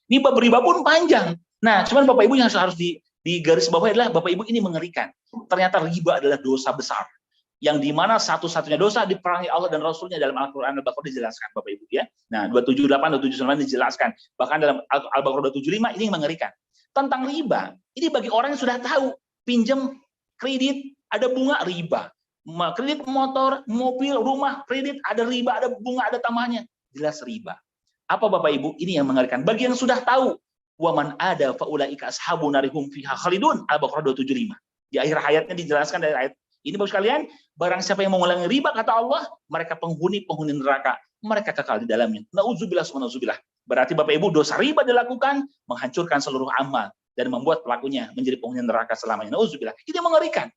A: Ini bab riba pun panjang. Nah, cuman Bapak Ibu yang harus di garis bawah adalah, Bapak Ibu ini mengerikan. Ternyata riba adalah dosa besar. Yang dimana satu-satunya dosa diperangi Allah dan Rasulnya dalam Al-Quran Al-Baqarah dijelaskan, Bapak Ibu ya. Nah, 278, 279 dijelaskan. Bahkan dalam Al-Baqarah 275 ini yang mengerikan. Tentang riba, ini bagi orang yang sudah tahu, pinjam kredit ada bunga riba, kredit motor, mobil, rumah, kredit ada riba, ada bunga, ada tambahannya, jelas riba. Apa Bapak Ibu? Ini yang mengerikan. Bagi yang sudah tahu, waman ada faulaika ashabun narihum fiha khalidun, Al-Baqarah 275. Di akhir ayatnya dijelaskan dari ayat ini Bapak sekalian, barang siapa yang mengulangi riba kata Allah, mereka penghuni neraka, mereka kekal di dalamnya. Nauzubillah summa nauzubillah. Berarti Bapak Ibu dosa riba dilakukan menghancurkan seluruh amal dan membuat pelakunya menjadi penghuni neraka selamanya. Nauzubillah. Ini mengerikan.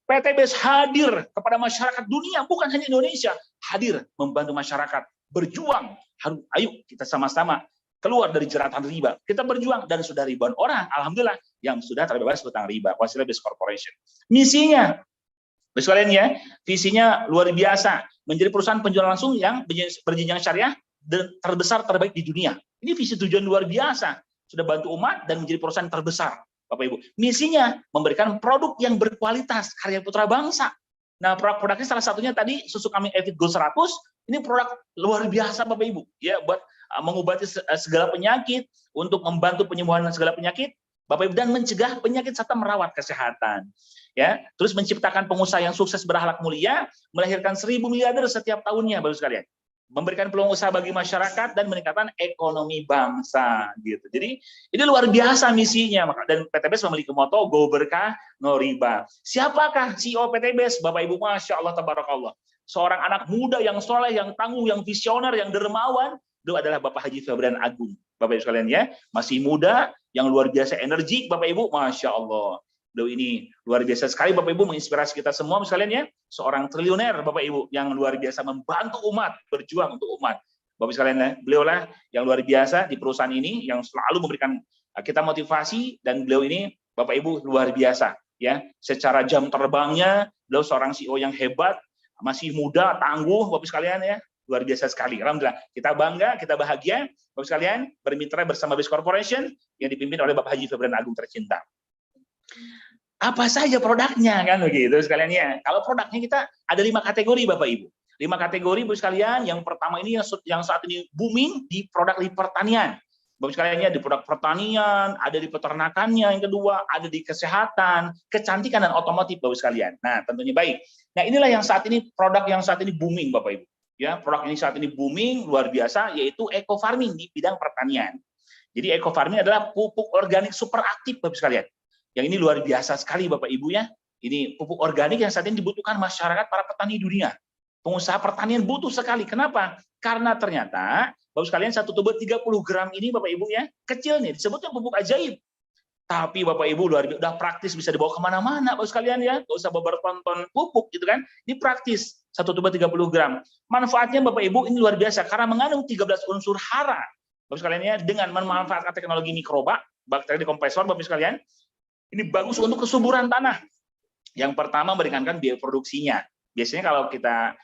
A: PTBS hadir kepada masyarakat dunia, bukan hanya Indonesia, hadir membantu masyarakat berjuang. Ayo kita sama-sama keluar dari jeratan riba. Kita berjuang dan sudah ribuan orang, alhamdulillah, yang sudah terbebas hutang riba. Wasila Base Corporation. Misinya, sekalian ya, visinya luar biasa, menjadi perusahaan penjualan langsung yang berjenjang syariah dan terbesar terbaik di dunia. Ini visi tujuan luar biasa. Sudah bantu umat dan menjadi perusahaan terbesar, Bapak Ibu. Misinya memberikan produk yang berkualitas, karya putra bangsa. Nah, produk-produknya salah satunya tadi susu kambing Evit Gold 100, ini produk luar biasa Bapak Ibu, ya, buat mengobati segala penyakit, untuk membantu penyembuhan segala penyakit, Bapak Ibu, dan mencegah penyakit serta merawat kesehatan. Ya, terus menciptakan pengusaha yang sukses berakhlak mulia, melahirkan 1000 miliarder setiap tahunnya, Bapak sekalian. Memberikan peluang usaha bagi masyarakat dan meningkatkan ekonomi bangsa gitu. Jadi ini luar biasa misinya, dan PTBS memiliki moto go berkah no riba. Siapakah CEO PTBS? Bapak Ibu, Masya Allah tabarakallah. Seorang anak muda yang soleh, yang tangguh, yang visioner, yang dermawan, itu adalah Bapak Haji Febrian Agung. Bapak Ibu sekalian ya, masih muda, yang luar biasa energik Bapak Ibu, Masya Allah. Beliau ini luar biasa sekali Bapak Ibu, menginspirasi kita semua sekalian ya. Seorang triliuner Bapak Ibu yang luar biasa membantu umat, berjuang untuk umat. Bapak sekalian ya, beliaulah yang luar biasa di perusahaan ini yang selalu memberikan kita motivasi, dan beliau ini Bapak Ibu luar biasa ya. Secara jam terbangnya beliau seorang CEO yang hebat, masih muda, tangguh Bapak sekalian ya. Luar biasa sekali. Alhamdulillah. Kita bangga, kita bahagia Bapak sekalian bermitra bersama Base Corporation yang dipimpin oleh Bapak Haji Febrian Agung tercinta. Apa saja produknya kan begitu sekalian ya. Kalau produknya kita ada 5 kategori Bapak Ibu. 5 kategori Bapak sekalian. Yang pertama ini yang saat ini booming di produk di pertanian. Bapak sekalian ya, di produk pertanian, ada di peternakannya, yang kedua ada di kesehatan, kecantikan dan otomotif Bapak sekalian. Nah, tentunya baik. Nah, inilah yang saat ini produk yang saat ini booming Bapak Ibu. Ya, produk ini saat ini booming luar biasa, yaitu eco farming di bidang pertanian. Jadi eco farming adalah pupuk organik super aktif Bapak sekalian. Yang ini luar biasa sekali Bapak Ibu ya. Ini pupuk organik yang saat ini dibutuhkan masyarakat para petani dunia. Pengusaha pertanian butuh sekali. Kenapa? Karena ternyata Bapak sekalian 1 tuber 30 gram ini Bapak Ibu ya, kecil nih, disebutnya pupuk ajaib. Tapi Bapak Ibu luar biasa, udah praktis, bisa dibawa kemana-mana Bapak sekalian ya. Nggak usah bawa berton-ton pupuk gitu kan. Ini praktis, 1 tuber 30 gram. Manfaatnya Bapak Ibu ini luar biasa karena mengandung 13 unsur hara. Bapak sekalian ya, dengan memanfaatkan teknologi mikroba, bakteri kompresor Bapak sekalian, ini bagus untuk kesuburan tanah. Yang pertama meringankan biaya produksinya. Biasanya kalau kita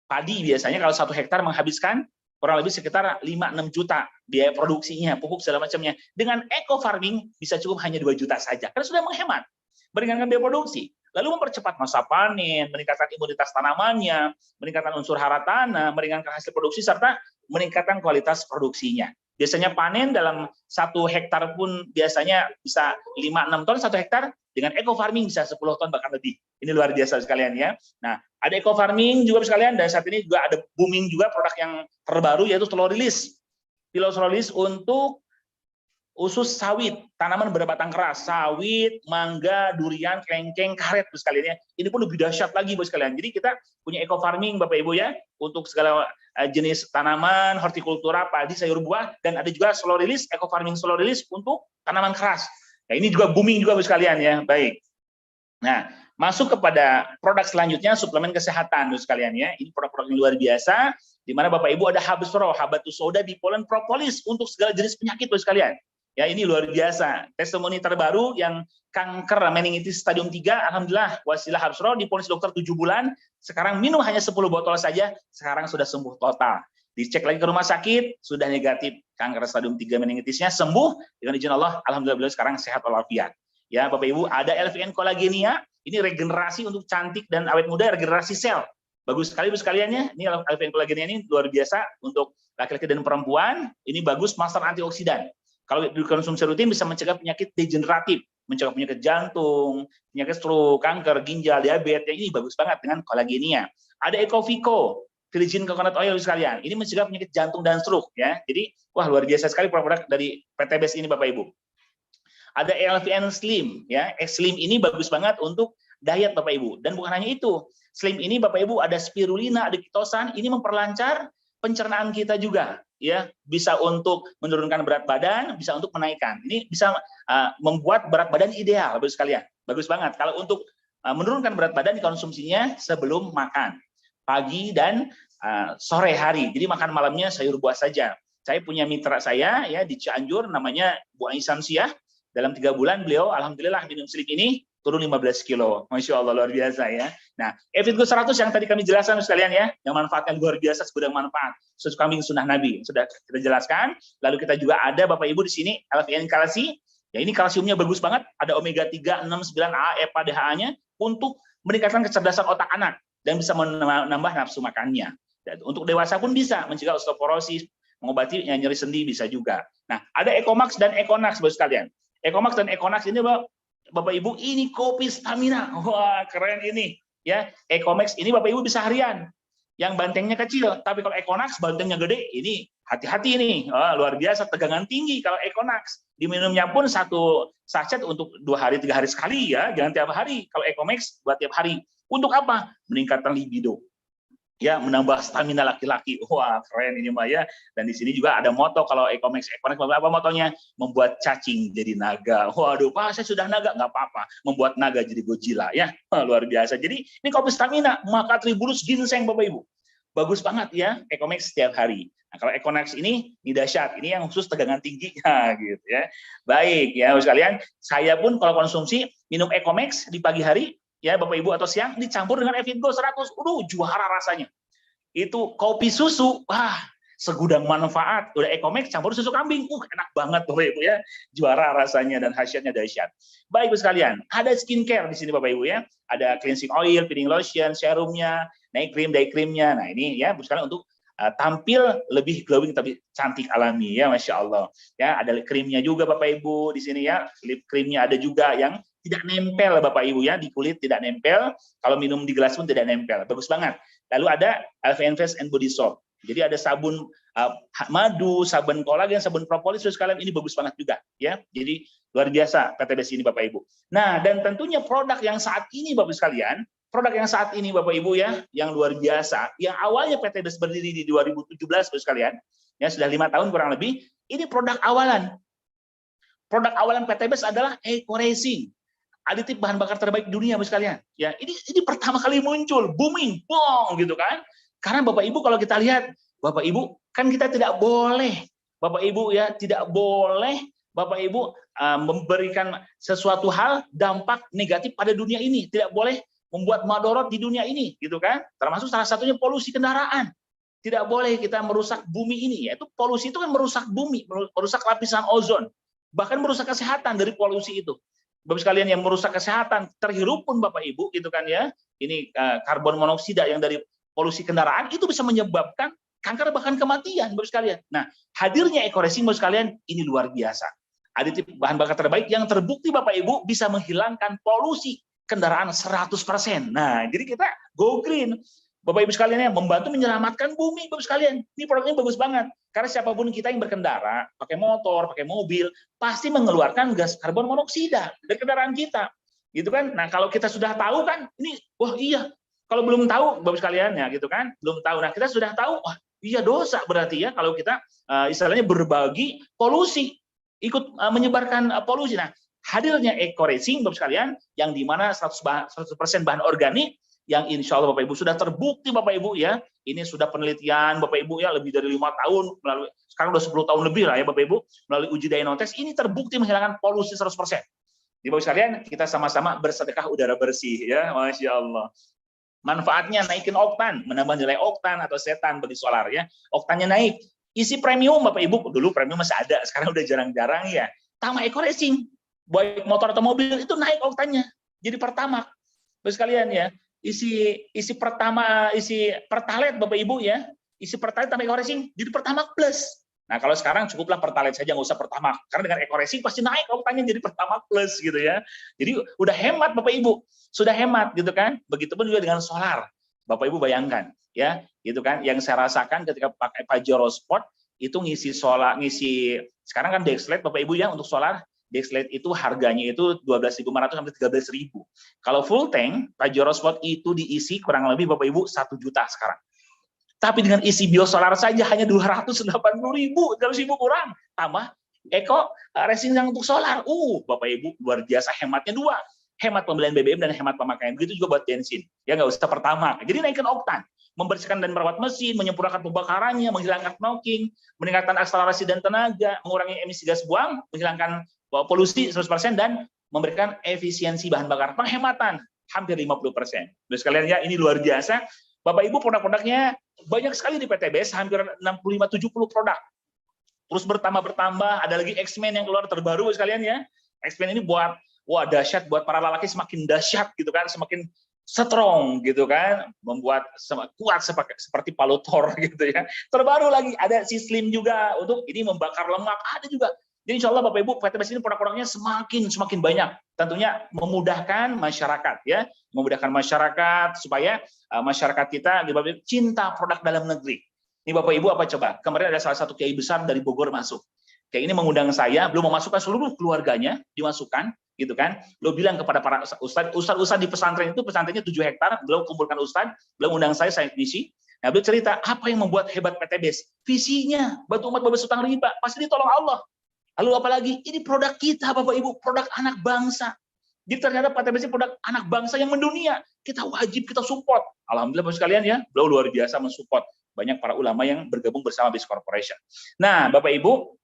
A: padi, biasanya kalau 1 hektar menghabiskan kurang lebih sekitar 5-6 juta biaya produksinya, pupuk segala macamnya. Dengan eco farming bisa cukup hanya 2 juta saja. Karena sudah menghemat. Meringankan biaya produksi. lalu mempercepat masa panen, meningkatkan imunitas tanamannya, meningkatkan unsur hara tanah, meringankan hasil produksi, serta meningkatkan kualitas produksinya. Biasanya panen dalam 1 hektar pun biasanya bisa 5-6 ton 1 hektar, dengan eco farming bisa 10 ton bahkan lebih. Ini luar biasa sekalian ya. Nah, ada eco farming juga sekalian, dan saat ini juga ada booming juga produk yang terbaru yaitu slow release. Slow release untuk usus sawit, tanaman berbatang keras, sawit, mangga, durian, kelengkeng, karet, Bos sekalian ya. Ini pun lebih dahsyat lagi, Bos sekalian. Jadi kita punya eco farming, Bapak Ibu ya, untuk segala jenis tanaman, hortikultura, padi, sayur buah, dan ada juga slow release, eco farming slow release untuk tanaman keras. Nah, ini juga booming juga, Bos sekalian ya. Baik. Nah, masuk kepada produk selanjutnya, suplemen kesehatan, Bos sekalian ya. Ini produk-produk yang luar biasa, di mana Bapak Ibu ada Habs Pro, Habatus Sauda, Bipolen, Propolis untuk segala jenis penyakit, Bos sekalian. Ya, ini luar biasa. Testimoni terbaru yang kanker meningitis stadium 3, alhamdulillah wasilah Habs Pro diponis dokter 7 bulan, sekarang minum hanya 10 botol saja, sekarang sudah sembuh total. Dicek lagi ke rumah sakit, sudah negatif kanker stadium 3 meningitisnya, sembuh dengan izin Allah, alhamdulillah beliau sekarang sehat walafiat. Ya, Bapak Ibu, ada LVN kolagenia, ini regenerasi untuk cantik dan awet muda, regenerasi sel. Bagus sekali Bos sekaliannya. Ini LVN kolagenia ini luar biasa untuk laki-laki dan perempuan. Ini bagus, master antioksidan. Kalau dikonsumsi rutin bisa mencegah penyakit degeneratif, mencegah penyakit jantung, penyakit stroke, kanker, ginjal, diabetes. Ini bagus banget dengan kolagenia. Ada Ecovico, virgin coconut oil sekalian. Ini mencegah penyakit jantung dan stroke ya. Jadi wah luar biasa sekali produk-produk dari PTBS ini Bapak Ibu. Ada LVN Slim ya. Slim ini bagus banget untuk diet Bapak Ibu. Dan bukan hanya itu. Slim ini Bapak Ibu ada spirulina, ada ketosan, ini memperlancar pencernaan kita juga ya, bisa untuk menurunkan berat badan, bisa untuk menaikkan. Ini bisa membuat berat badan ideal Bapak sekalian. Bagus banget kalau untuk menurunkan berat badan dikonsumsinya sebelum makan pagi dan sore hari. Jadi makan malamnya sayur buah saja. Saya punya mitra saya ya di Cianjur namanya Bu Aisyah Syah. Dalam 3 bulan beliau alhamdulillah minum Slim ini turun 15 kilo. Masya Allah, luar biasa ya. Nah, Evitgo 100 yang tadi kami jelaskan sekalian ya, yang manfaatnya luar biasa, segudang manfaat. Susu kambing sunnah Nabi, sudah kita jelaskan. Lalu kita juga ada Bapak Ibu di sini, LVN Kalsi. Ya, ini kalsiumnya bagus banget, ada omega 3, 6, 9A, EPA, DHA-nya untuk meningkatkan kecerdasan otak anak dan bisa menambah nafsu makannya. Dan untuk dewasa pun bisa mencegah osteoporosis, mengobati nyeri sendi bisa juga. Nah, ada Ecomax dan Econax Bapak sekalian. Ecomax dan Econax ini Bapak Ibu, ini kopi stamina. Wah, keren ini. Ya, Ecomax ini Bapak Ibu bisa harian. Yang bantengnya kecil, tapi kalau Econax bantengnya gede, ini hati-hati nih. Oh, luar biasa, tegangan tinggi kalau Econax. Diminumnya pun 1 sachet untuk 2 hari, 3 hari sekali ya, jangan tiap hari. Kalau Ecomax buat tiap hari. Untuk apa? Meningkatkan libido. Ya, menambah stamina laki-laki. Wah, keren ini Mbak ya. Dan di sini juga ada moto kalau Ecomax apa motonya? Membuat cacing jadi naga. Waduh, Pak, saya sudah naga, nggak apa-apa. Membuat naga jadi Godzilla ya. Wah, luar biasa. Jadi ini kopi stamina, maka tribulus ginseng Bapak Ibu. Bagus banget ya, Ecomax setiap hari. Nah, kalau Econax ini dahsyat. Ini yang khusus tegangan tinggi gitu ya. Baik ya, sekalian, saya pun kalau konsumsi minum Ecomax di pagi hari ya Bapak Ibu atau siang dicampur dengan Evitgo 100. Juara rasanya. Itu kopi susu, wah, segudang manfaat. Udah Ecomax campur susu kambing. Enak banget Bapak Ibu ya. Juara rasanya dan khasiatnya dahsyat. Baik Ibu sekalian, ada skincare di sini Bapak Ibu ya. Ada cleansing oil, peeling lotion, serumnya, night cream, day creamnya. Nah, ini ya Bu sekalian untuk tampil lebih glowing tapi cantik alami ya, Masya Allah. Ya, ada krimnya juga Bapak Ibu di sini ya. Lip creamnya ada juga yang tidak nempel Bapak Ibu ya, di kulit tidak nempel, kalau minum di gelas pun tidak nempel. Bagus banget. Lalu ada LVN Face and Body Soap. Jadi ada sabun madu, sabun kolagen, sabun propolis sekalian, ini bagus banget juga ya. Jadi luar biasa PTBS ini Bapak Ibu. Nah, dan tentunya produk yang saat ini Bapak sekalian, produk yang saat ini Bapak Ibu ya, yang luar biasa, yang awalnya PTBS berdiri di 2017 Bapak sekalian, ya sudah 5 tahun kurang lebih, ini produk awalan. Produk awalan PTBS adalah Eco Racing. Aditif bahan bakar terbaik dunia Bapak sekalian. Ya, ini pertama kali muncul, booming, bong gitu kan. Karena Bapak Ibu kalau kita lihat, Bapak Ibu kan kita tidak boleh, Bapak Ibu ya, tidak boleh Bapak Ibu memberikan sesuatu hal dampak negatif pada dunia ini, tidak boleh membuat madorot di dunia ini gitu kan. Termasuk salah satunya polusi kendaraan. Tidak boleh kita merusak bumi ini, yaitu polusi itu kan merusak bumi, merusak lapisan ozon, bahkan merusak kesehatan dari polusi itu. Bapak sekalian, yang merusak kesehatan, terhirup pun Bapak Ibu gitu kan ya. Ini karbon monoksida yang dari polusi kendaraan itu bisa menyebabkan kanker bahkan kematian Bapak sekalian. Nah, hadirnya eco-racing Bapak sekalian ini luar biasa. Aditif bahan bakar terbaik yang terbukti Bapak Ibu bisa menghilangkan polusi kendaraan 100%. Nah, jadi kita go green. Bapak Ibu sekalian, ya, membantu menyelamatkan bumi Bapak sekalian. Ini produknya bagus banget. Karena siapapun kita yang berkendara, pakai motor, pakai mobil, pasti mengeluarkan gas karbon monoksida dari kendaraan kita. Gitu kan? Nah, kalau kita sudah tahu kan, ini wah iya. Kalau belum tahu Bapak sekalian ya gitu kan, belum tahu. Nah, kita sudah tahu, wah iya dosa berarti ya kalau kita istilahnya berbagi polusi, ikut menyebarkan polusi. Nah, hadirnya eco-racing Bapak sekalian yang di mana 100% bahan organik yang insya Allah Bapak Ibu sudah terbukti Bapak Ibu ya, ini sudah penelitian Bapak Ibu ya lebih dari 5 tahun, melalui sekarang udah 10 tahun lebih lah ya Bapak Ibu, melalui uji dynotes ini terbukti menghilangkan polusi 100%. Jadi Bapak sekalian, kita sama-sama bersedekah udara bersih ya, Masya Allah. Manfaatnya naikin oktan, menambah nilai oktan atau setan bagi solar ya. Oktannya naik, isi premium Bapak Ibu, dulu premium masih ada, sekarang udah jarang-jarang ya. Tambah eco-racing, baik motor atau mobil itu naik oktannya, jadi pertamax. Bapak sekalian ya, isi pertalite Bapak Ibu ya, isi pertalite tambah eco-racing jadi pertamax plus. Nah, kalau sekarang cukuplah pertalite saja, nggak usah pertamax, karena dengan eco-racing pasti naik oktannya jadi pertamax plus gitu ya. Jadi udah hemat Bapak Ibu, sudah hemat gitu kan. Begitupun juga dengan solar. Bapak Ibu bayangkan ya, gitu kan, yang saya rasakan ketika pakai Pajero Sport itu ngisi sekarang kan Dexlite Bapak Ibu ya, untuk solar Dexlite itu harganya itu 12.500 sampai 13.000. Kalau full tank Pajero Sport itu diisi kurang lebih Bapak Ibu 1 juta sekarang. Tapi dengan isi biosolar saja hanya 280.000, 300.000 kurang. Tambah eco-racing yang untuk solar. Bapak Ibu luar biasa, hematnya dua. Hemat pembelian BBM dan hemat pemakaian. Begitu juga buat bensin. Ya nggak usah pertama. Jadi naikkan oktan, membersihkan dan merawat mesin, menyempurnakan pembakarannya, menghilangkan knocking, meningkatkan akselerasi dan tenaga, mengurangi emisi gas buang, menghilangkan polusi 100% dan memberikan efisiensi bahan bakar, penghematan hampir 50%. Terus sekalian ya, ini luar biasa. Bapak Ibu produk-produknya banyak sekali di PTBS, hampir 65-70 produk. Terus bertambah, ada lagi X-Men yang keluar terbaru sekalian ya. X-Men ini buat dahsyat, buat para lelaki semakin dahsyat gitu kan, semakin strong gitu kan, membuat kuat seperti Palutor gitu ya. Terbaru lagi ada si Slim juga untuk ini membakar lemak, ada juga. Jadi insya Allah Bapak Ibu PTBS ini produk-produknya semakin banyak. Tentunya memudahkan masyarakat ya, memudahkan masyarakat supaya masyarakat kita cinta produk dalam negeri. Ini Bapak Ibu apa coba? Kemarin ada salah satu kiai besar dari Bogor masuk. Kiai ini mengundang saya, belum memasukkan seluruh keluarganya, dimasukkan gitu kan. Belum bilang kepada para ustaz di pesantren itu, pesantrennya 7 hektar, belum kumpulkan ustaz, belum undang saya ngisi. Nah, beliau cerita apa yang membuat hebat PTBS? Visinya, bantu umat bebas hutang riba, pasti ditolong Allah. Lalu apalagi ini produk kita Bapak Ibu, produk anak bangsa. Jadi ternyata PTBS ini produk anak bangsa yang mendunia. Kita wajib kita support. Alhamdulillah Bapak sekalian ya, beliau luar biasa mensupport banyak para ulama yang bergabung bersama BIS Corporation. Nah, Bapak Ibu,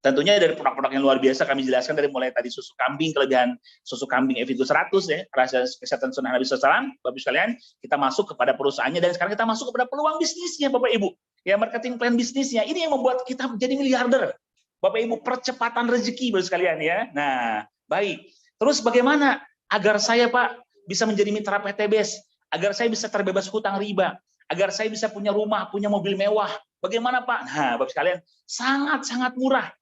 A: tentunya dari produk-produk yang luar biasa kami jelaskan dari mulai tadi susu kambing, kelebihan susu kambing Evigo 100 ya, rahasia kesehatan sunnah Nabi SAW. Bapak sekalian, kita masuk kepada perusahaannya dan sekarang kita masuk kepada peluang bisnisnya Bapak Ibu. Ya, marketing plan bisnisnya. Ini yang membuat kita menjadi miliarder. Bapak Ibu, percepatan rezeki Bapak sekalian ya. Nah, baik. Terus bagaimana agar saya Pak bisa menjadi mitra PTBS, agar saya bisa terbebas hutang riba, agar saya bisa punya rumah, punya mobil mewah. Bagaimana Pak? Nah, Bapak sekalian, sangat murah.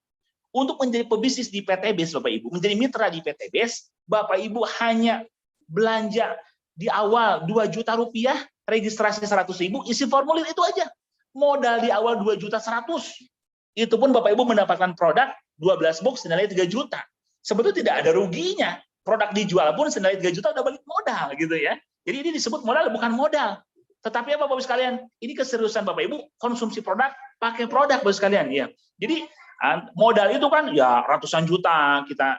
A: Untuk menjadi pebisnis di PTBS Bapak Ibu, menjadi mitra di PTBS, Bapak Ibu hanya belanja di awal 2 juta rupiah, registrasi 100.000, isi formulir itu aja. Modal di awal 2.100.000. Itu pun Bapak Ibu mendapatkan produk 12 box senilai 3 juta. Sebetulnya tidak ada ruginya. Produk dijual pun senilai 3 juta udah balik modal gitu ya. Jadi ini disebut modal bukan modal. Tetapi apa Bapak sekalian? Ini keseriusan Bapak Ibu, konsumsi produk, pakai produk Bapak sekalian ya. Jadi modal itu kan ya ratusan juta kita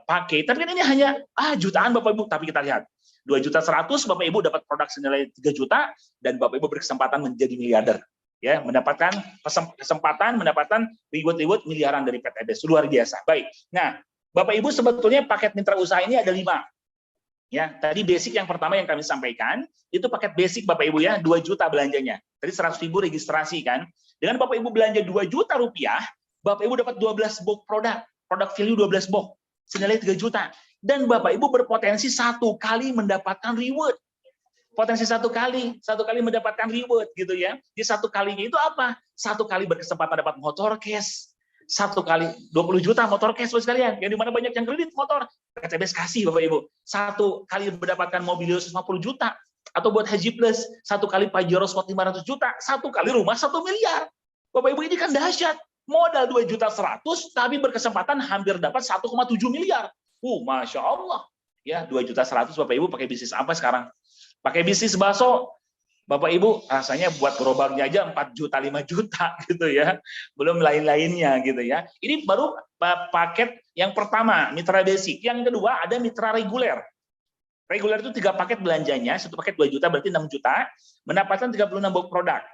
A: pakai. Tapi ini hanya jutaan Bapak Ibu. Tapi kita lihat 2.100.000 Bapak Ibu dapat produk senilai 3 juta dan Bapak Ibu berkesempatan menjadi miliarder. Ya, mendapatkan kesempatan mendapatkan reward miliaran dari PTBS, luar biasa. Baik. Nah, Bapak Ibu sebetulnya paket mitra usaha ini ada 5. Ya, tadi basic yang pertama yang kami sampaikan itu paket basic Bapak Ibu ya, 2 juta belanjanya. Tadi 100.000 registrasi kan. Dengan Bapak Ibu belanja 2 juta rupiah, Bapak Ibu dapat 12 box produk value 12 box senilai 3 juta. Dan Bapak Ibu berpotensi 1 kali mendapatkan reward. Potensi 1 kali mendapatkan reward gitu ya. Di 1 kalinya itu apa? 1 kali berkesempatan dapat motor cash. 1 kali 20 juta motor cash Bapak sekalian. Yang dimana banyak yang kredit motor. PTBS kasih Bapak Ibu. 1 kali mendapatkan mobil 150 juta. Atau buat Haji Plus. 1 kali Pajero Sport 500 juta. 1 kali rumah 1 miliar. Bapak Ibu ini kan dahsyat. Modal 2.100.000 tapi berkesempatan hampir dapat 1,7 miliar. Masya Allah. Ya, 2.100.000 Bapak Ibu pakai bisnis apa sekarang? Pakai bisnis bakso, Bapak Ibu rasanya buat gerobaknya aja 4 juta, 5 juta gitu ya. Belum lain-lainnya gitu ya. Ini baru paket yang pertama, mitra basic. Yang kedua ada mitra reguler. Reguler itu 3 paket belanjanya, 1 paket 2 juta berarti 6 juta, mendapatkan 36 box produk.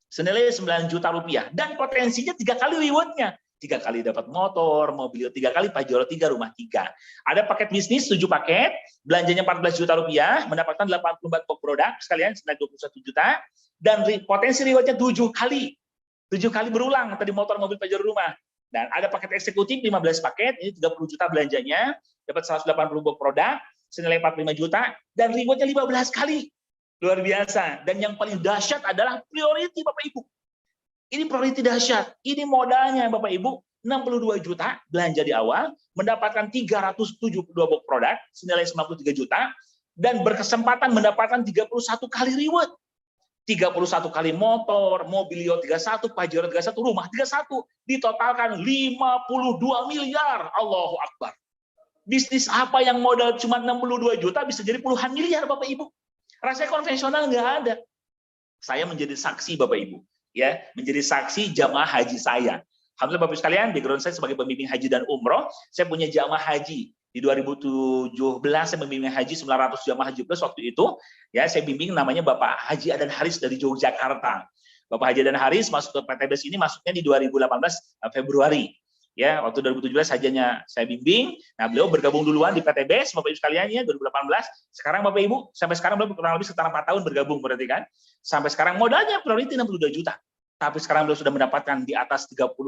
A: Senilai 9 juta rupiah. Dan potensinya 3 kali rewardnya. 3 kali dapat motor, mobil 3 kali, Pajero 3, rumah 3. Ada paket bisnis 7 paket, belanjanya 14 juta rupiah, mendapatkan 84 box produk sekalian senilai 21 juta, dan potensi rewardnya 7 kali. 7 kali berulang tadi motor, mobil, Pajero, rumah. Dan ada paket eksekutif 15 paket, ini 30 juta belanjanya, dapat 180 box produk, senilai 45 juta, dan rewardnya 15 kali. Luar biasa. Dan yang paling dahsyat adalah priority Bapak Ibu. Ini priority dahsyat. Ini modalnya Bapak Ibu 62 juta belanja di awal, mendapatkan 372 box produk senilai 93 juta dan berkesempatan mendapatkan 31 kali reward. 31 kali motor, Mobilio 31, Pajero 31, rumah 31, ditotalkan 52 miliar. Allahu Akbar. Bisnis apa yang modal cuma 62 juta bisa jadi puluhan miliar Bapak Ibu? Rasanya konvensional nggak ada. Saya menjadi saksi Bapak Ibu. Ya, menjadi saksi jamaah haji saya. Alhamdulillah Bapak Ibu sekalian, background saya sebagai pembimbing haji dan umroh, saya punya jamaah haji. Di 2017 saya membimbing haji 900 jamaah haji plus waktu itu. Ya, saya bimbing namanya Bapak Haji Adan Haris dari Yogyakarta. Bapak Haji Adan Haris masuk ke PTBS ini masuknya di 2018 Februari. Ya, waktu 2017 hajanya saya bimbing. Nah, beliau bergabung duluan di PTBS Bapak Ibu sekalian ya 2018. Sekarang Bapak Ibu sampai sekarang beliau kurang lebih setara 4 tahun bergabung berarti kan. Sampai sekarang modalnya priority 62 juta. Tapi sekarang beliau sudah mendapatkan di atas 35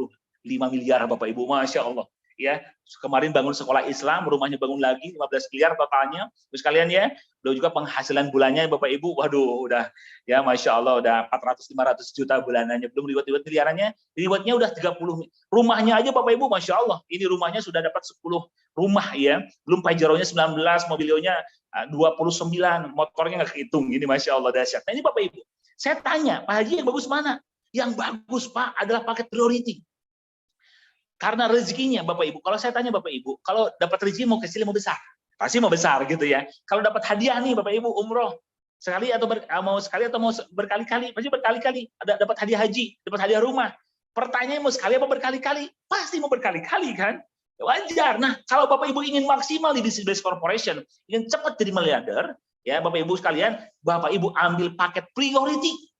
A: miliar Bapak Ibu. Masya Allah. Ya, kemarin bangun sekolah Islam, rumahnya bangun lagi 15 miliar totalnya. Terus kalian ya, beliau juga penghasilan bulannya Bapak Ibu, waduh udah ya Masya Allah udah 400-500 juta bulanannya, belum reward miliarannya, rewardnya udah 30. Rumahnya aja Bapak Ibu Masya Allah, ini rumahnya sudah dapat 10 rumah ya, belum Pajeronya 19, mobilionya 29, motornya nggak kehitung, ini Masya Allah dahsyat. Nah ini Bapak Ibu, saya tanya, Pak Haji yang bagus mana? Yang bagus Pak adalah paket priority. Karena rezekinya Bapak Ibu, kalau saya tanya Bapak Ibu, kalau dapat rezeki mau kecil mau besar? Pasti mau besar gitu ya. Kalau dapat hadiah nih Bapak Ibu umroh, sekali atau mau sekali atau mau berkali-kali, pasti berkali-kali. Ada dapat hadiah haji, dapat hadiah rumah. Pertanyaannya mau sekali apa berkali-kali? Pasti mau berkali-kali kan? Wajar. Nah, kalau Bapak Ibu ingin maksimal di business corporation, ingin cepat jadi miliarder, ya Bapak Ibu sekalian, Bapak Ibu ambil paket priority.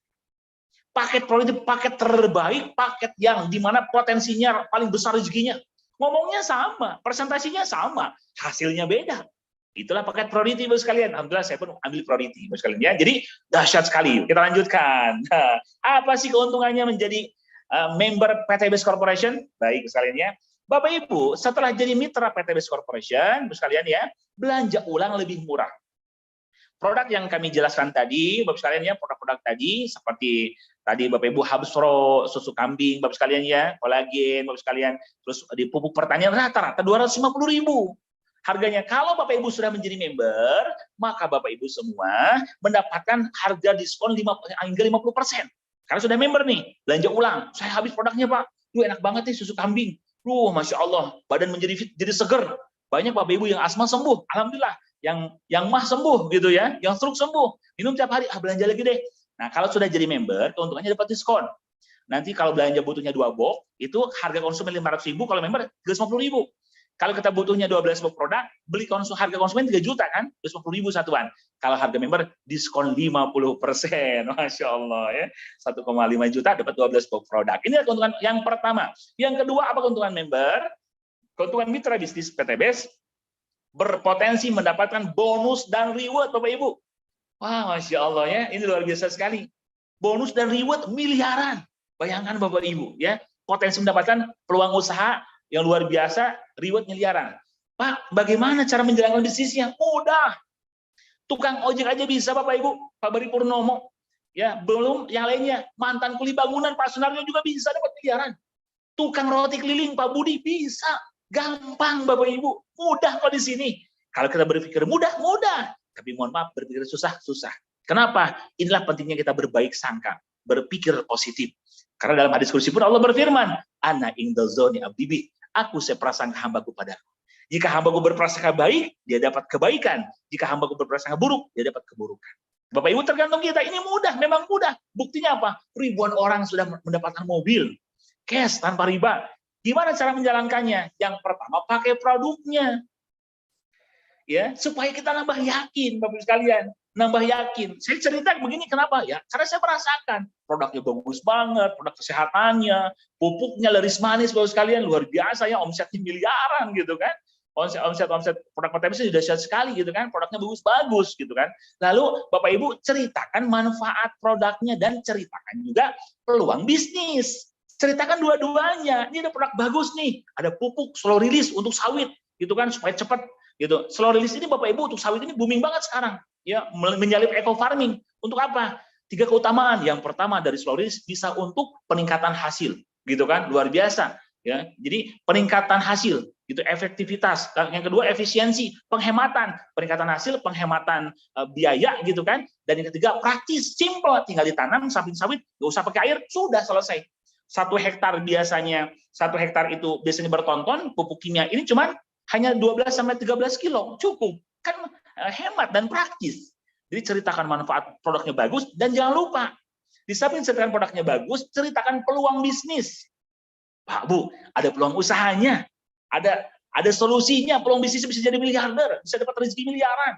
A: Paket priority, paket terbaik, paket yang dimana potensinya paling besar rezekinya. Ngomongnya sama, presentasinya sama, hasilnya beda. Itulah paket priority Bapak sekalian. Alhamdulillah saya pun ambil priority Bapak sekalian ya. Jadi dahsyat sekali. Kita lanjutkan. Nah, apa sih keuntungannya menjadi member PTBS Corporation? Baik sekalian ya. Bapak Ibu, setelah jadi mitra PTBS Corporation, Bapak sekalian ya, belanja ulang lebih murah. Produk yang kami jelaskan tadi, Bapak sekalian ya, produk-produk tadi seperti tadi Bapak Ibu Habsro, susu kambing, Bapak sekalian ya, kolagen, Bapak sekalian, terus di pupuk pertanian rata-rata 250.000 harganya. Kalau Bapak Ibu sudah menjadi member, maka Bapak Ibu semua mendapatkan harga diskon hingga 50%. Karena sudah member nih, belanja ulang. Saya habis produknya Pak, enak banget nih susu kambing. Masya Allah, badan menjadi fit, jadi seger. Banyak Bapak Ibu yang asma sembuh, alhamdulillah. Yang mah sembuh gitu ya, yang stroke sembuh, minum tiap hari, belanja lagi deh. Nah kalau sudah jadi member, keuntungannya dapat diskon. Nanti kalau belanja butuhnya 2 box, itu harga konsumen 500.000, kalau member 350.000. Kalau kita butuhnya 12 box produk, beli harga konsumen 3 juta kan, 250.000 satuan. Kalau harga member diskon 50%, Masya Allah ya, 1,5 juta dapat 12 box produk. Ini keuntungan yang pertama. Yang kedua apa keuntungan member? Keuntungan mitra bisnis PTBS berpotensi mendapatkan bonus dan reward Bapak Ibu. Wah, Masya Allah ya, ini luar biasa sekali. Bonus dan reward miliaran. Bayangkan Bapak Ibu ya, potensi mendapatkan peluang usaha yang luar biasa, reward miliaran. Pak, bagaimana cara menjalankan bisnisnya? Mudah. Tukang ojek aja bisa, Bapak Ibu. Pak Bari Purnomo. Ya, belum yang lainnya. Mantan kuli bangunan, Pak Sunaryo juga bisa dapat miliaran. Tukang roti keliling, Pak Budi bisa. Gampang, Bapak Ibu. Mudah kok di sini. Kalau kita berpikir mudah, mudah. Tapi mohon maaf, berpikir susah, susah. Kenapa? Inilah pentingnya kita berbaik sangka. Berpikir positif. Karena dalam hadis kursi pun Allah berfirman, Ana indal zoni abdibi. Aku seprasangka hambaku padaku. Jika hambaku berprasangka baik, dia dapat kebaikan. Jika hambaku berprasangka buruk, dia dapat keburukan. Bapak Ibu tergantung kita. Ini mudah, memang mudah. Buktinya apa? Ribuan orang sudah mendapatkan mobil. Cash tanpa riba. Gimana cara menjalankannya? Yang pertama, pakai produknya. Ya, supaya kita nambah yakin, Bapak Ibu sekalian. Nambah yakin. Saya cerita begini, kenapa ya? Karena saya merasakan produknya bagus banget, produk kesehatannya, pupuknya laris manis, Bapak Ibu sekalian, luar biasa ya, omsetnya miliaran gitu kan. Omset produk PTBS sudah dahsyat sekali gitu kan, produknya bagus gitu kan. Lalu Bapak Ibu ceritakan manfaat produknya dan ceritakan juga peluang bisnis. Ceritakan dua-duanya. Ini ada produk bagus nih, ada pupuk slow release untuk sawit gitu kan, supaya cepat gitu. Slow release ini Bapak Ibu untuk sawit ini booming banget sekarang. Ya, menyalip eco farming. Untuk apa? 3 keutamaan. Yang pertama dari slow release bisa untuk peningkatan hasil, gitu kan? Luar biasa. Ya, jadi peningkatan hasil, itu efektivitas. Yang kedua efisiensi, penghematan, peningkatan hasil, penghematan biaya, gitu kan. Dan yang ketiga praktis, simple, tinggal ditanam samping sawit, nggak usah pakai air, sudah selesai. 1 hektar biasanya, 1 hektar itu biasanya bertonton pupuk kimia. Ini cuma hanya 12 sampai 13 kilo, cukup. Kan hemat dan praktis. Jadi ceritakan manfaat produknya bagus dan jangan lupa di samping ceritakan produknya bagus, ceritakan peluang bisnis. Pak Bu, ada peluang usahanya, ada solusinya, peluang bisnis bisa jadi miliarder, bisa dapat rezeki miliaran,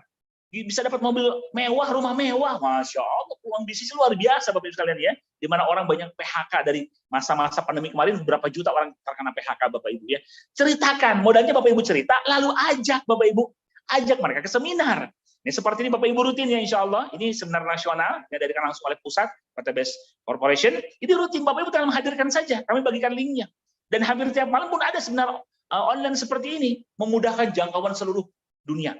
A: bisa dapat mobil mewah, rumah mewah, Masya Allah, peluang bisnis luar biasa Bapak Ibu sekalian ya, di mana orang banyak PHK dari masa-masa pandemi kemarin, berapa juta orang terkena PHK Bapak Ibu ya, ceritakan, modalnya Bapak Ibu cerita, lalu ajak Bapak Ibu, ajak mereka ke seminar. Ini seperti ini Bapak Ibu rutin ya insya Allah, ini seminar nasional yang diadakan langsung oleh pusat PTBS Corporation, ini rutin Bapak Ibu tinggal menghadirkan saja, kami bagikan linknya. Dan hampir tiap malam pun ada seminar online seperti ini, memudahkan jangkauan seluruh dunia.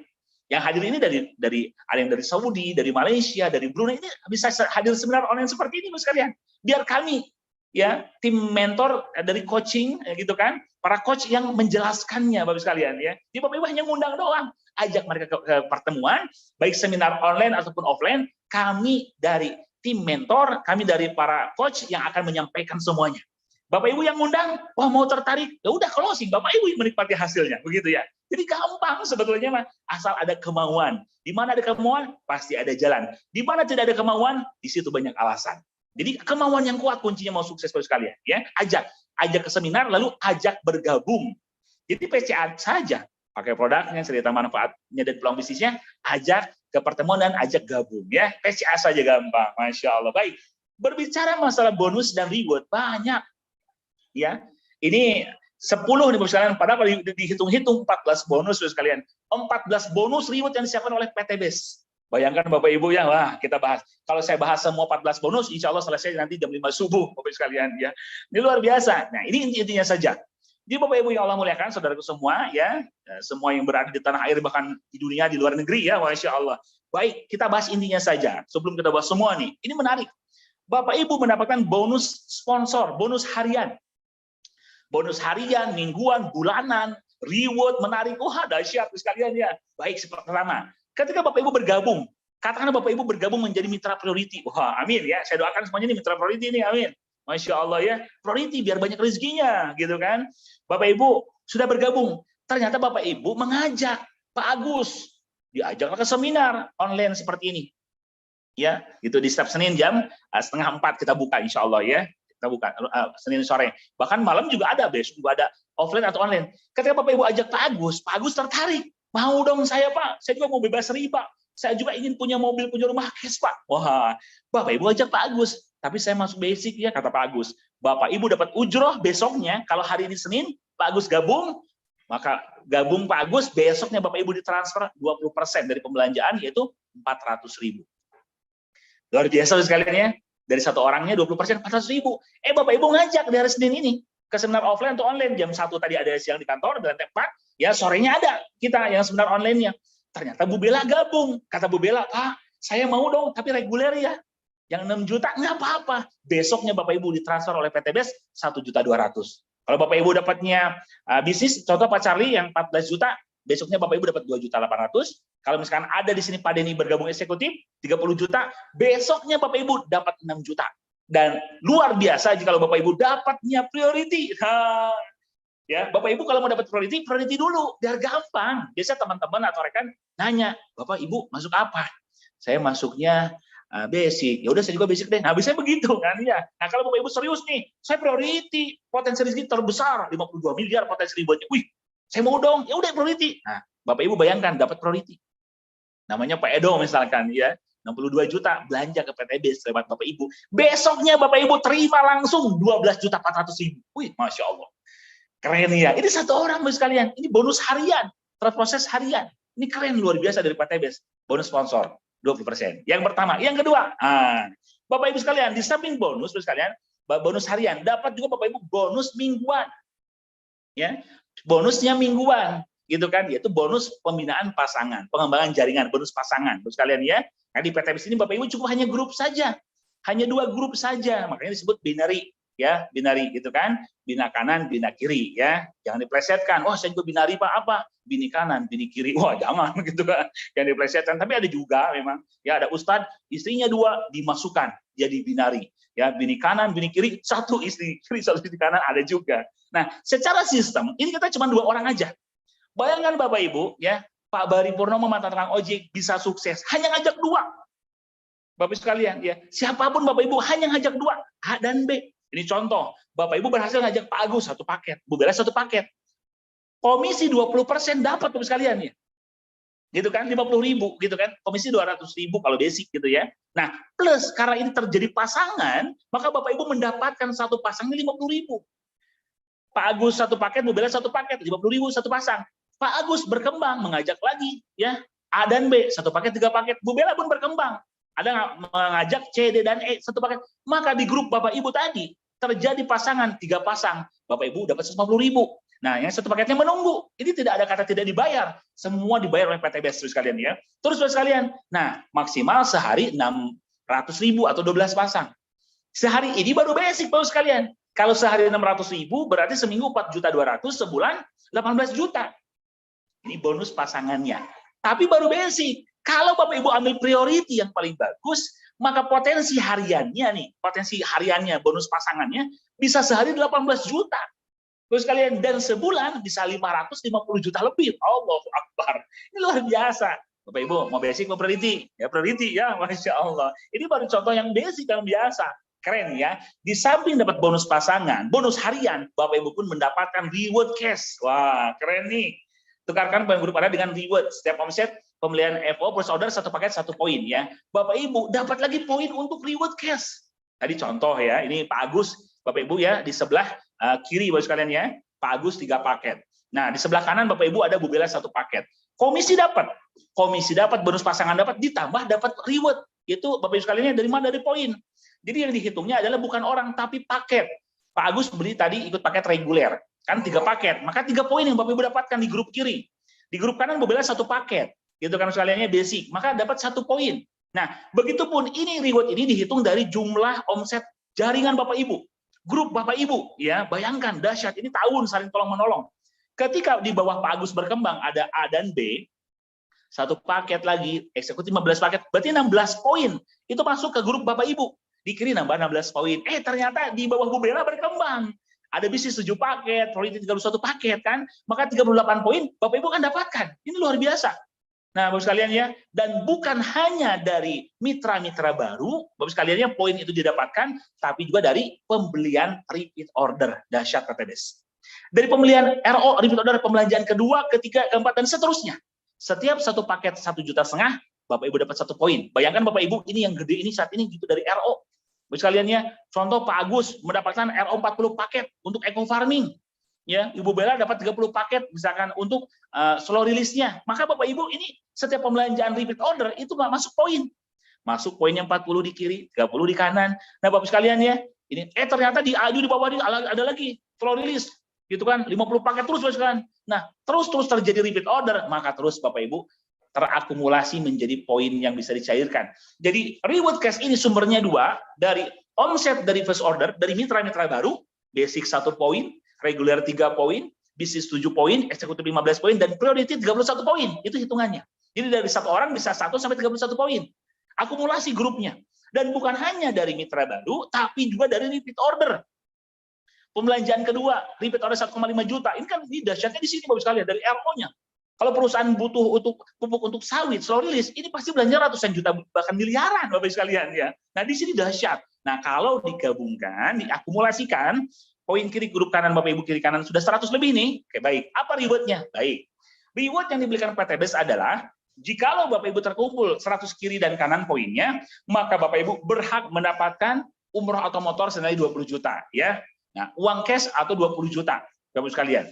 A: Yang hadir ini dari ada yang dari Saudi, dari Malaysia, dari Brunei, ini bisa hadir seminar online seperti ini Bapak sekalian. Biar kami ya tim mentor dari coaching gitu kan, para coach yang menjelaskannya Bapak sekalian ya. Jadi Bapak Ibu hanya ngundang doang. Ajak mereka ke pertemuan, baik seminar online ataupun offline, kami dari tim mentor, kami dari para coach yang akan menyampaikan semuanya. Bapak Ibu yang ngundang, wah mau tertarik, ya udah closing, Bapak Ibu menikmati hasilnya, begitu ya. Jadi gampang sebetulnya mah, asal ada kemauan. Di mana ada kemauan, pasti ada jalan. Di mana tidak ada kemauan, di situ banyak alasan. Jadi kemauan yang kuat kuncinya mau sukses Bapak sekalian, ya. Ajak ke seminar, lalu ajak bergabung. Jadi PCA saja. Pakai produknya, cerita manfaatnya dan peluang bisnisnya, ajak ke pertemuan dan ajak gabung ya. PCA saja gampang, Masya Allah. Baik, berbicara masalah bonus dan reward, banyak. Ya, ini 10 nih Bapak sekalian, padahal kalau dihitung-hitung 14 bonus Bapak sekalian. 14 bonus reward yang disiapkan oleh PTBS. Bayangkan Bapak Ibu ya, wah kita bahas. Kalau saya bahas semua 14 bonus, insya Allah selesai nanti jam 5 subuh Bapak sekalian ya. Ini luar biasa. Nah, ini intinya saja. Jadi Bapak Ibu yang Allah muliakan, saudaraku semua ya, semua yang berada di tanah air bahkan di dunia, di luar negeri ya, Masya Allah. Baik, kita bahas intinya saja. Sebelum kita bahas semua nih, ini menarik. Bapak Ibu mendapatkan bonus sponsor, bonus harian. Bonus harian, mingguan, bulanan, reward, menarik. Wah, dahsyat sekalian ya. Baik, pertama, ketika Bapak Ibu bergabung, katakanlah Bapak Ibu bergabung menjadi mitra priority. Wah, amin ya. Saya doakan semuanya ini mitra priority nih, amin. Masya Allah ya, priority biar banyak rezekinya, gitu kan. Bapak Ibu sudah bergabung, ternyata Bapak Ibu mengajak Pak Agus, diajaklah ke seminar online seperti ini. Ya, itu di setiap Senin jam 3:30 kita buka insya Allah ya. Kita buka Senin sore. Bahkan malam juga ada, besok juga ada offline atau online. Ketika Bapak Ibu ajak Pak Agus tertarik. Mau dong saya Pak, saya juga mau bebas riba. Saya juga ingin punya mobil, punya rumah cash Pak. Wah, Bapak Ibu ajak Pak Agus. Tapi saya masuk basic ya, kata Pak Agus. Bapak Ibu dapat ujroh besoknya, kalau hari ini Senin, Pak Agus gabung, maka gabung Pak Agus, besoknya Bapak Ibu ditransfer 20% dari pembelanjaan, yaitu 400.000. Luar biasa sekalian ya. Dari satu orangnya 20%, 400.000. Bapak Ibu ngajak di hari Senin ini, ke seminar offline atau online, jam 1 tadi ada siang di kantor, dan jam 4, Ya, sorenya ada kita yang seminar online-nya. Ternyata Bu Bella gabung. Kata Bu Bella, Pak, saya mau dong, tapi reguler ya. Yang 6 juta, nggak apa-apa. Besoknya Bapak Ibu ditransfer oleh PTBS 1.200.000. Kalau Bapak Ibu dapatnya bisnis, contoh Pak Charlie yang 14 juta, besoknya Bapak Ibu dapat 2.800.000. Kalau misalkan ada di sini Pak Denny bergabung eksekutif, 30 juta, besoknya Bapak Ibu dapat 6 juta. Dan luar biasa jika Bapak Ibu dapatnya priority. Nah, ya, Bapak Ibu kalau mau dapat priority dulu, biar gampang. Biasa teman-teman atau rekan nanya, Bapak Ibu masuk apa? Saya masuknya basic. Ya udah saya juga basic deh. Nah, bisa begitu kan ya. Nah, kalau Bapak Ibu serius nih, saya priority, potensi rezeki terbesar 52 miliar potensi ribuannya. Wih, saya mau dong. Ya udah priority. Nah, Bapak Ibu bayangkan dapat priority. Namanya Pak Edo misalkan ya. 62 juta belanja ke PTBS lewat Bapak Ibu. Besoknya Bapak Ibu terima langsung 12.400.000. Wih, Masya Allah. Keren ya. Ini satu orang Bapak sekalian. Ini bonus harian, terproses harian. Ini keren luar biasa dari PTBS. Bonus sponsor 20%. Yang pertama, yang kedua, Bapak Ibu sekalian, di samping bonus Bapak sekalian, bonus harian, dapat juga Bapak Ibu bonus mingguan. Ya. Bonusnya mingguan, gitu kan? Yaitu bonus pembinaan pasangan, pengembangan jaringan, bonus pasangan Bapak sekalian ya. Nah, di PTBS ini Bapak Ibu cukup hanya grup saja. Hanya 2 grup saja, makanya disebut binary. Ya, binari gitu kan, bina kanan, bina kiri ya, jangan diplesetkan. Oh, saya juga binari Pak, apa? Bini kanan, bini kiri. Wah, jangan gitu kan, jangan diplesetkan. Tapi ada juga memang ya, ada ustadz istrinya 2 dimasukkan jadi binari ya, bini kanan, bini kiri, 1 istri kiri, 1 istri kanan, ada juga. Nah, secara sistem ini kita cuma 2 orang aja. Bayangkan Bapak Ibu ya, Pak Bari Purnomo mantan tukang ojek bisa sukses hanya ngajak 2. Bapak sekalian ya, siapapun Bapak Ibu hanya ngajak 2, A dan B. Ini contoh, Bapak Ibu berhasil ngajak Pak Agus 1 paket, Bu Bella 1 paket. Komisi 20% dapat Bapak sekalian ya. Gitu kan, 50.000 gitu kan. Komisi 200.000 kalau basic gitu ya. Nah, plus karena ini terjadi pasangan, maka Bapak Ibu mendapatkan 1 pasangnya 50.000. Pak Agus 1 paket, Bu Bella 1 paket, 50.000 1 pasang. Pak Agus berkembang mengajak lagi ya. A dan B 1 paket, 3 paket. Bu Bella pun berkembang. Ada mengajak C, D, dan E 1 paket. Maka di grup Bapak Ibu tadi terjadi pasangan 3 pasang, Bapak Ibu dapat 150.000. Nah, yang 1 paketnya menunggu. Ini tidak ada kata tidak dibayar. Semua dibayar oleh PTBS sekalian ya. Terus sekalian. Nah, maksimal sehari 600.000 atau 12 pasang. Sehari ini baru basic Bapak sekalian. Kalau sehari 600.000 berarti seminggu 4.200.000, sebulan 18 juta. Ini bonus pasangannya. Tapi baru basic. Kalau Bapak Ibu ambil priority yang paling bagus, maka potensi hariannya bonus pasangannya bisa sehari 18 juta. Terus kalian, dan sebulan bisa 550 juta lebih. Allahu Akbar. Ini luar biasa. Bapak Ibu mau basic mau priority? Ya priority ya, Masya Allah. Ini baru contoh yang basic yang biasa. Keren ya. Di samping dapat bonus pasangan, bonus harian, Bapak Ibu pun mendapatkan reward cash. Wah, keren nih. Tukarkan poin grup Anda dengan reward. Setiap omset pembelian FO plus order 1 paket 1 poin ya. Bapak Ibu dapat lagi poin untuk reward cash. Tadi contoh ya, ini Pak Agus, Bapak Ibu ya, di sebelah kiri Bapak sekalian ya, Pak Agus 3 paket. Nah, di sebelah kanan Bapak Ibu ada Bu Bella 1 paket. Komisi dapat, bonus pasangan dapat, ditambah dapat reward. Itu Bapak Ibu sekalian dari mana? Dari poin. Jadi yang dihitungnya adalah bukan orang tapi paket. Pak Agus beli tadi ikut paket reguler, kan 3 paket, maka 3 poin yang Bapak Ibu dapatkan di grup kiri. Di grup kanan Bu Bella 1 paket. Gitu kan sekaliannya basic, maka dapat 1 poin. Nah, begitupun ini reward ini dihitung dari jumlah omset jaringan Bapak Ibu, grup Bapak Ibu, ya bayangkan dahsyat ini tahun saling tolong menolong. Ketika di bawah Pak Agus berkembang ada A dan B, 1 paket lagi, eksekutif 15 paket, berarti 16 poin itu masuk ke grup Bapak Ibu. Di kiri nambah 16 poin. Ternyata di bawah Bu Bella berkembang. Ada bisnis 7 paket, priority 31 paket kan, maka 38 poin Bapak Ibu kan dapatkan. Ini luar biasa. Nah, Bapak sekalian ya, dan bukan hanya dari mitra-mitra baru, Bapak sekalian ya, poin itu didapatkan, tapi juga dari pembelian repeat order, dahsyat PTBS. Dari pembelian RO, repeat order, pembelanjaan kedua, ketiga, keempat, dan seterusnya. Setiap 1 paket 1,5 juta, Bapak Ibu dapat 1 poin. Bayangkan Bapak Ibu, ini yang gede ini saat ini gitu dari RO. Bapak sekalian ya, contoh Pak Agus mendapatkan RO 40 paket untuk eco farming. Ya, Ibu Bella dapat 30 paket misalkan untuk slow release-nya. Maka Bapak Ibu ini setiap pembelanjaan repeat order itu nggak masuk poin. Masuk poinnya 40 di kiri, 30 di kanan. Nah, Bapak sekalian ya, ini ternyata di aju di bawah ini ada lagi slow release. Gitu kan, 50 paket terus Bapak sekalian. Nah, terus terjadi repeat order, maka terus Bapak Ibu terakumulasi menjadi poin yang bisa dicairkan. Jadi reward cash ini sumbernya dua, dari omset dari first order, dari mitra-mitra baru, basic 1 poin, reguler 3 poin, bisnis 7 poin, eksekutif 15 poin, dan priority 31 poin. Itu hitungannya. Jadi dari satu orang bisa 1 sampai 31 poin. Akumulasi grupnya. Dan bukan hanya dari mitra baru, tapi juga dari repeat order. Pembelanjaan kedua, repeat order 1,5 juta. Ini kan dahsyatnya di sini Bapak sekalian, dari RO-nya. Kalau perusahaan butuh untuk pupuk untuk sawit, slow release, ini pasti belanja ratusan juta, bahkan miliaran, Bapak sekalian ya. Nah, di sini dahsyat. Nah, kalau digabungkan, diakumulasikan, poin kiri grup kanan Bapak Ibu kiri kanan sudah 100 lebih nih. Oke, baik. Apa reward-nya? Baik. Reward yang diberikan PTBS adalah jikalau Bapak Ibu terkumpul 100 kiri dan kanan poinnya, maka Bapak Ibu berhak mendapatkan umroh atau motor senilai 20 juta ya. Nah, uang cash atau 20 juta, Bapak sekalian.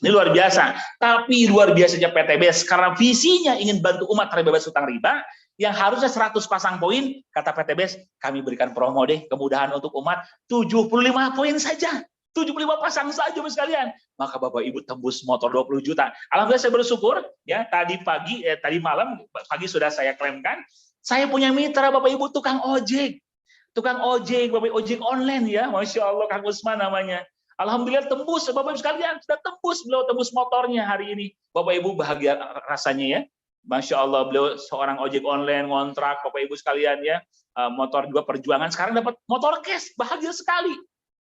A: Ini luar biasa. Tapi luar biasanya PTBS karena visinya ingin bantu umat terbebas hutang riba, yang harusnya 100 pasang poin, kata PTBS, kami berikan promo deh, kemudahan untuk umat 75 poin saja. 75 pasang saja Bapak sekalian. Maka Bapak Ibu tembus motor 20 juta. Alhamdulillah saya bersyukur ya, tadi malam pagi sudah saya klaimkan, saya punya mitra Bapak Ibu tukang ojek. Tukang ojek, Bapak Ibu, ojek online ya. Masya Allah, Kang Usman namanya. Alhamdulillah tembus, Bapak Ibu sekalian, sudah beliau tembus motornya hari ini. Bapak Ibu bahagia rasanya ya. Masya Allah, beliau seorang ojek online, ngontrak, Bapak Ibu sekalian ya. Motor juga perjuangan, sekarang dapat motor cash, bahagia sekali.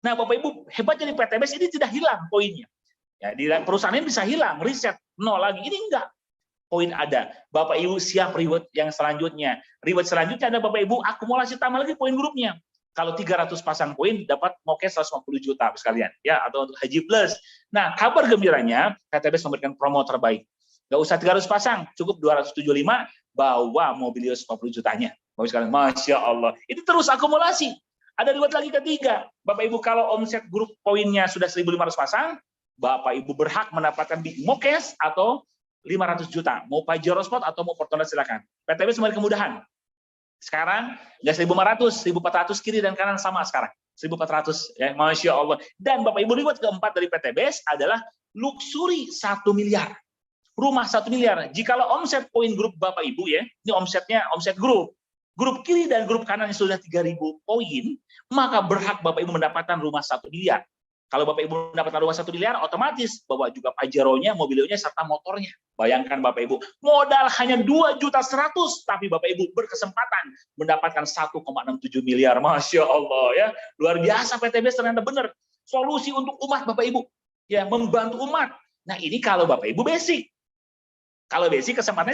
A: Nah Bapak Ibu, hebatnya di PTBS ini tidak hilang poinnya. Ya, di perusahaan ini bisa hilang, riset, nol lagi. Ini enggak. Poin ada. Bapak Ibu siap reward yang selanjutnya. Reward selanjutnya ada Bapak Ibu, akumulasi tambah lagi poin grupnya. Kalau 300 pasang poin dapat mokes 150 juta sekalian ya, atau untuk Haji Plus. Nah, kabar gembiranya PTBS memberikan promo terbaik. Nggak usah 300 pasang, cukup 275 bawa mobil 50 jutanya. Bapak sekalian, Masya Allah. Itu terus akumulasi. Ada reward lagi ketiga. Bapak Ibu kalau omset grup poinnya sudah 1.500 pasang, Bapak Ibu berhak mendapatkan big mokes atau 500 juta. Mau Pajero Sport atau mau Fortuner silakan. PTBS memberi kemudahan. Sekarang nggak 1.500, 1.400 kiri dan kanan sama sekarang. 1.400 ya, Masya Allah. Dan Bapak Ibu reward keempat dari PTBS adalah luxury 1 miliar. Rumah 1 miliar. Jikalau omset poin grup Bapak Ibu ya, ini omsetnya omset grup. Grup kiri dan grup kanan yang sudah 3.000 poin, maka berhak Bapak Ibu mendapatkan rumah 1 miliar. Kalau Bapak Ibu mendapatkan rumah 1 miliar, otomatis bawa juga Pajero-nya, mobilnya, serta motornya. Bayangkan Bapak Ibu, modal hanya 2.100.000, tapi Bapak Ibu berkesempatan mendapatkan 1,67 miliar. Masya Allah ya, luar biasa PTBS ternyata benar. Solusi untuk umat Bapak Ibu, ya membantu umat. Nah ini kalau Bapak Ibu basic. Kalau basic kesempatannya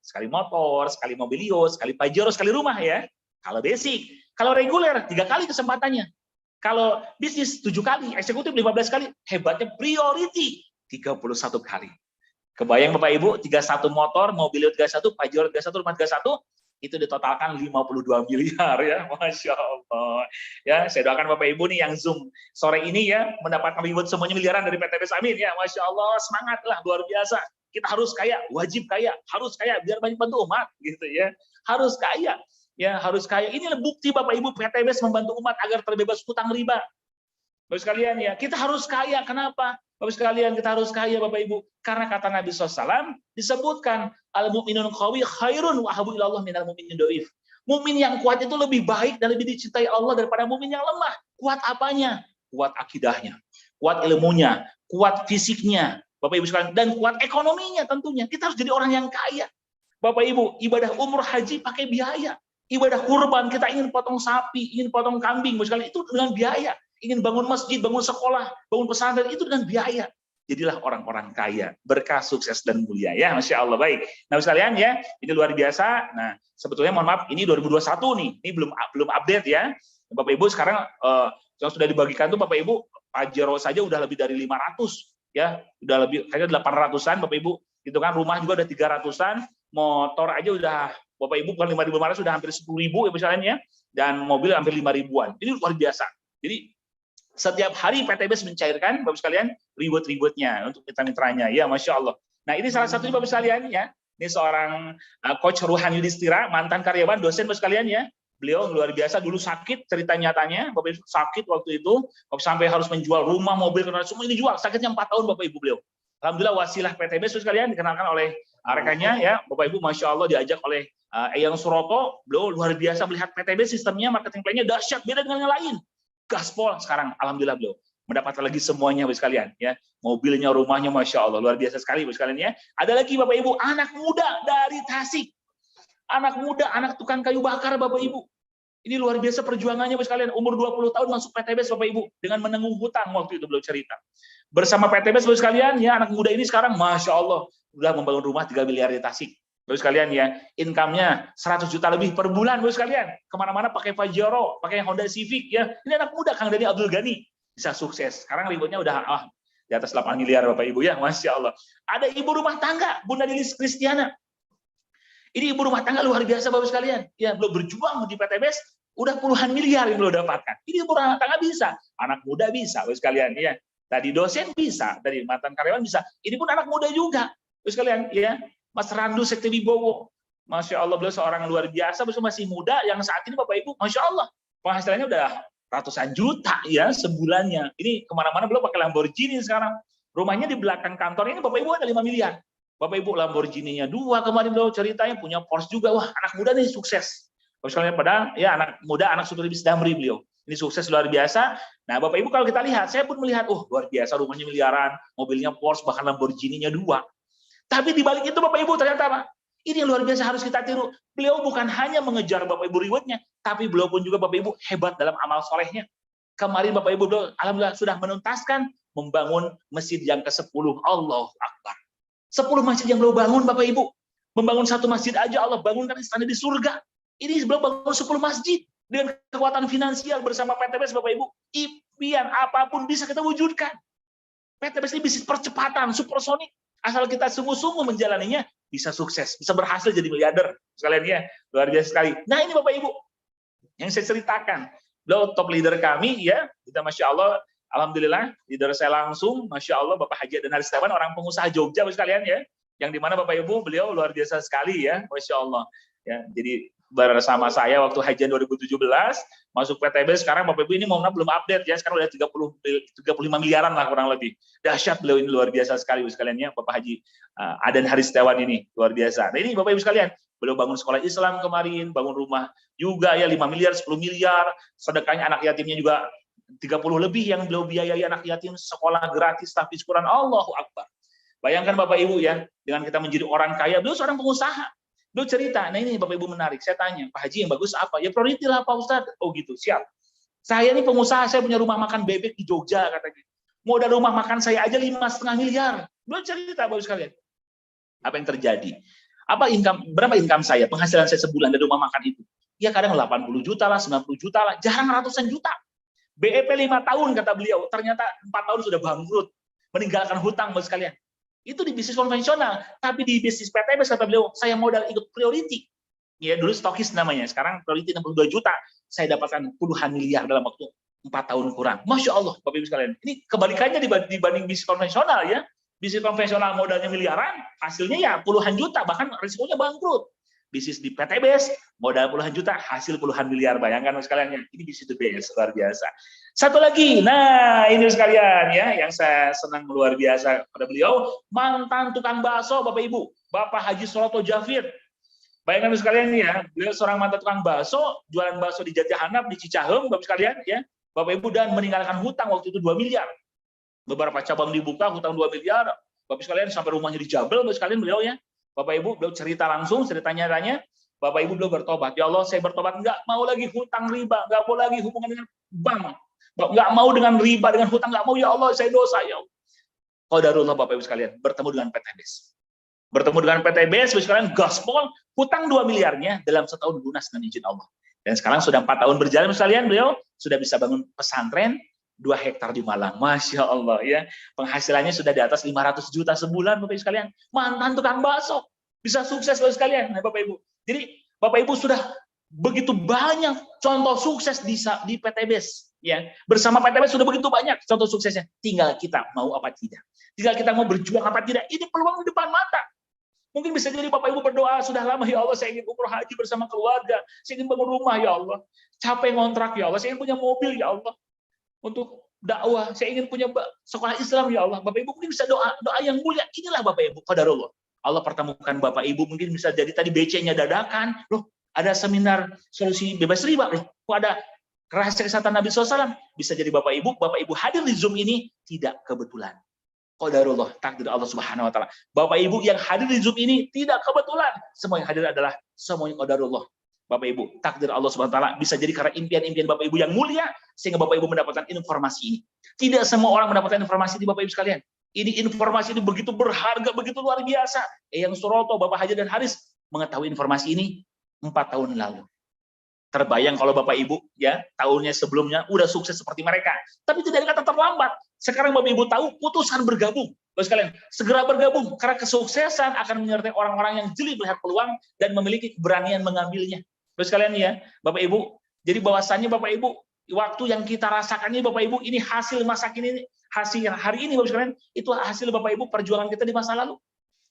A: sekali motor, sekali mobilio, sekali Pajero, sekali rumah ya. Kalau basic, kalau reguler 3 kali kesempatannya. Kalau bisnis 7 kali, eksekutif 15 kali, hebatnya priority 31 kali. Kebayang Bapak Ibu, 31 motor, mobilio 31, Pajero 31, rumah 31, itu ditotalkan 52 miliar ya, Masya Allah. Ya, saya doakan Bapak Ibu nih yang Zoom sore ini ya, mendapatkan reward semuanya miliaran dari PTBS, amin ya, Masya Allah, semangatlah, luar biasa. Kita harus kaya, wajib kaya, harus kaya, biar banyak bantu umat, gitu ya. Harus kaya. Ya, harus kaya. Inilah bukti Bapak Ibu PTBS membantu umat agar terbebas hutang riba. Bapak sekalian ya, kita harus kaya. Kenapa? Bapak sekalian, kita harus kaya Bapak Ibu. Karena kata Nabi SAW disebutkan al-mu'minun qawi khairun wa habu ilallah minal mu'minin dhaif. Mukmin yang kuat itu lebih baik dan lebih dicintai Allah daripada mukmin yang lemah. Kuat apanya? Kuat akidahnya, kuat ilmunya, kuat fisiknya, Bapak Ibu sekalian, dan kuat ekonominya tentunya. Kita harus jadi orang yang kaya. Bapak Ibu, ibadah umroh haji pakai biaya. Ibadah kurban, kita ingin potong sapi, ingin potong kambing, sekali itu dengan biaya. Ingin bangun masjid, bangun sekolah, bangun pesantren, itu dengan biaya. Jadilah orang-orang kaya, berkah, sukses, dan mulia. Ya, Masya Allah, baik. Nah, sekalian ya, ini luar biasa. Nah, sebetulnya mohon maaf, ini 2021 nih, ini belum update ya. Bapak Ibu sekarang yang sudah dibagikan tuh Bapak Ibu, Pajero saja udah lebih dari 500 ya, udah lebih kayaknya 800-an Bapak Ibu, gitu kan, rumah juga udah 300-an, motor aja udah Bapak Ibu bukan 5.500 sudah hampir 10.000 ya misalnya ya, dan mobil hampir 5.000-an. Ini luar biasa. Jadi setiap hari PTBS mencairkan Bapak sekalian reward-rewardnya untuk mitra-mitranya. Ya, Masya Allah. Nah ini salah satunya Bapak sekalian ya. Ini seorang Coach Ruhan Yudhistira, mantan karyawan, dosen Bapak sekalian ya. Beliau luar biasa, dulu sakit, cerita nyatanya, Bapak Ibu sakit waktu itu, sampai harus menjual rumah, mobil, semua ini jual. Sakitnya 4 tahun Bapak Ibu beliau. Alhamdulillah wasilah PTBS sekalian dikenalkan oleh rekannya ya, Bapak Ibu, Masya Allah diajak oleh Eyang Suroto, beliau luar biasa melihat PTBS sistemnya, marketing plan-nya dahsyat, beda dengan yang lain. Gaspol sekarang, alhamdulillah beliau mendapatkan lagi semuanya Bapak sekalian ya, mobilnya, rumahnya, Masya Allah luar biasa sekali Bapak sekalian ya. Ada lagi Bapak Ibu, anak muda dari Tasik, anak muda, anak tukang kayu bakar Bapak Ibu. Ini luar biasa perjuangannya Bapak sekalian, umur 20 tahun masuk PTBS Bapak Ibu, dengan menanggung hutang waktu itu beliau cerita. Bersama PTBS Bapak sekalian ya, anak muda ini sekarang Masya Allah sudah membangun rumah 3 miliar di Tasik. Bapak sekalian ya, income-nya 100 juta lebih per bulan Bapak sekalian. Kemana-mana pakai Pajero, pakai Honda Civic ya. Ini anak muda Kang Dani Abdul Ghani bisa sukses. Sekarang ributnya udah di atas 8 miliar Bapak Ibu ya, Masya Allah. Ada ibu rumah tangga, Bunda Lilis Kristiana. Ini ibu rumah tangga luar biasa Bapak sekalian. Ya, belum berjuang di PTBS, udah puluhan miliar yang belum dapatkan. Ini ibu rumah tangga bisa, anak muda bisa Bapak sekalian ya. Tadi dosen bisa, dari mantan karyawan bisa. Ini pun anak muda juga Bapak sekalian ya. Mas Randu Sekti Wibowo. Masya Allah beliau seorang luar biasa, beliau masih muda yang saat ini Bapak Ibu, Masya Allah penghasilannya udah ratusan juta ya sebulannya. Ini kemana-mana beliau pakai Lamborghini sekarang. Rumahnya di belakang kantor ini Bapak Ibu ada 5 miliar. Bapak Ibu Lamborghini-nya 2 kemarin beliau ceritanya, punya Porsche juga. Wah, anak muda nih sukses. Bapak sekalian, padahal ya anak muda, anak Sutur Bis Damri beliau. Ini sukses luar biasa. Nah, Bapak Ibu kalau kita lihat, saya pun melihat, luar biasa rumahnya miliaran, mobilnya Porsche, bahkan Lamborghini-nya 2. Tapi di balik itu Bapak Ibu ternyata apa? Ini yang luar biasa harus kita tiru. Beliau bukan hanya mengejar Bapak Ibu rewardnya, tapi beliau pun juga Bapak Ibu hebat dalam amal solehnya. Kemarin Bapak Ibu beliau alhamdulillah sudah menuntaskan membangun masjid yang ke-10. Allahu Akbar. 10 masjid yang beliau bangun Bapak Ibu. Membangun 1 masjid aja Allah bangunkan istana di surga. Ini beliau bangun 10 masjid. Dengan kekuatan finansial bersama PTBS Bapak Ibu. Impian apapun bisa kita wujudkan. PTBS ini bisnis percepatan, supersonik. Asal kita sungguh-sungguh menjalaninya, bisa sukses. Bisa berhasil jadi miliarder. Sekalian ya, luar biasa sekali. Nah ini Bapak Ibu, yang saya ceritakan. Beliau top leader kami ya. Kita Masya Allah, alhamdulillah, leader saya langsung, Masya Allah, Bapak Haji dan Haris Tawan, orang pengusaha Jogja sekalian ya, yang dimana Bapak Ibu beliau luar biasa sekali ya, Masya Allah. Ya, jadi bersama saya waktu hajian 2017 masuk PTBS, sekarang Bapak Ibu ini belum update ya, sekarang udah 35 miliaran lah kurang lebih. Dahsyat beliau ini luar biasa sekali sekalian ya, Bapak Haji Adan Haris Tawan ini luar biasa. Nah ini Bapak Ibu sekalian, beliau bangun sekolah Islam kemarin, bangun rumah juga ya 5 miliar, 10 miliar, sedekahnya anak yatimnya juga 30 lebih yang beliau biayai anak yatim sekolah gratis tahfiz Quran. Allahu Akbar. Bayangkan Bapak Ibu ya, dengan kita menjadi orang kaya, beliau seorang pengusaha. Beliau cerita, nah ini Bapak Ibu menarik. Saya tanya, Pak Haji yang bagus apa? Ya priority lah Pak Ustadz. Oh gitu, siap. Saya ini pengusaha, saya punya rumah makan bebek di Jogja katanya. Modal rumah makan saya aja 5,5 miliar. Beliau cerita Bapak sekalian. Apa yang terjadi? Berapa income saya? Penghasilan saya sebulan dari rumah makan itu. Ya kadang 80 juta lah, 90 juta lah, jarang ratusan juta. BEP 5 tahun kata beliau, ternyata 4 tahun sudah bangkrut, meninggalkan hutang Bapak sekalian. Itu di bisnis konvensional, tapi di bisnis PTBS kata beliau, saya modal ikut priority. Ya dulu stokis namanya, sekarang priority 62 juta, saya dapatkan puluhan miliar dalam waktu 4 tahun kurang. Masya Allah, Bapak Ibu sekalian. Ini kebalikannya dibanding bisnis konvensional ya. Bisnis konvensional modalnya miliaran, hasilnya ya puluhan juta, bahkan risikonya bangkrut. Bisnis di PTBS, modal puluhan juta, hasil puluhan miliar. Bayangkan sekalian, ini bisnis the best, luar biasa. Satu lagi, nah ini sekalian ya, yang saya senang luar biasa pada beliau, mantan tukang bakso Bapak Ibu, Bapak Haji Suroto Jafir. Bayangkan sekalian ya, beliau seorang mantan tukang bakso, jualan bakso di Jati Hanap, di Cicahem, Bapak sekalian ya, Bapak Ibu, dan meninggalkan hutang waktu itu 2 miliar. Beberapa cabang dibuka, hutang 2 miliar, Bapak sekalian sampai rumahnya dijabel, Bapak sekalian beliau ya. Bapak Ibu beliau cerita langsung, ceritanya Bapak Ibu beliau bertobat. Ya Allah, saya bertobat, nggak mau lagi hutang riba, nggak mau lagi hubungan dengan bank, nggak mau dengan riba, dengan hutang, nggak mau ya Allah, saya dosa ya Allah. Qadarullah Bapak Ibu sekalian, bertemu dengan PTBS. Bertemu dengan PTBS, Bapak sekalian, gaspol, hutang 2 miliarnya dalam setahun lunas dengan izin Allah. Dan sekarang sudah 4 tahun berjalan Bapak sekalian, beliau sudah bisa bangun pesantren 2 hektar di Malang. Masya Allah ya. Penghasilannya sudah di atas 500 juta sebulan Bapak Ibu sekalian. Mantan tukang bakso. Bisa sukses Bapak sekalian. Nah, Bapak Ibu. Jadi Bapak Ibu sudah begitu banyak contoh sukses di PTBS. Ya. Bersama PTBS sudah begitu banyak contoh suksesnya. Tinggal kita mau apa tidak. Tinggal kita mau berjuang apa tidak. Ini peluang di depan mata. Mungkin bisa jadi Bapak Ibu berdoa, sudah lama ya Allah, saya ingin umroh haji bersama keluarga. Saya ingin bangun rumah ya Allah. Capek ngontrak ya Allah. Saya ingin punya mobil ya Allah. Untuk dakwah, saya ingin punya sekolah Islam ya Allah. Bapak Ibu mungkin bisa doa yang mulia. Inilah Bapak Ibu qadarullah. Allah pertemukan Bapak Ibu, mungkin bisa jadi tadi BC-nya dadakan. Loh, ada seminar solusi bebas riba. Loh, kok ada rahasia kesehatan Nabi SAW? Bisa jadi Bapak Ibu hadir di Zoom ini tidak kebetulan. Qadarullah, takdir Allah Subhanahu wa taala. Bapak Ibu yang hadir di Zoom ini tidak kebetulan. Semua yang hadir adalah semuanya qadarullah. Bapak Ibu, takdir Allah Subhanahu wa taala, bisa jadi karena impian-impian Bapak Ibu yang mulia sehingga Bapak Ibu mendapatkan informasi ini. Tidak semua orang mendapatkan informasi ini Bapak Ibu sekalian. Ini informasi ini begitu berharga, begitu luar biasa. Eyang Suroto, Bapak Haji dan Haris mengetahui informasi ini 4 tahun lalu. Terbayang kalau Bapak Ibu ya tahunnya sebelumnya udah sukses seperti mereka. Tapi tidak ada kata terlambat. Sekarang Bapak Ibu tahu, putuskan bergabung. Bapak sekalian, segera bergabung karena kesuksesan akan menyertai orang-orang yang jeli melihat peluang dan memiliki keberanian mengambilnya. Bapak sekalian ya, Bapak Ibu. Jadi bahwasannya Bapak Ibu, waktu yang kita rasakan ini Bapak Ibu, ini hasil masa kini, hasil yang hari ini Bapak sekalian, itu hasil Bapak Ibu perjuangan kita di masa lalu.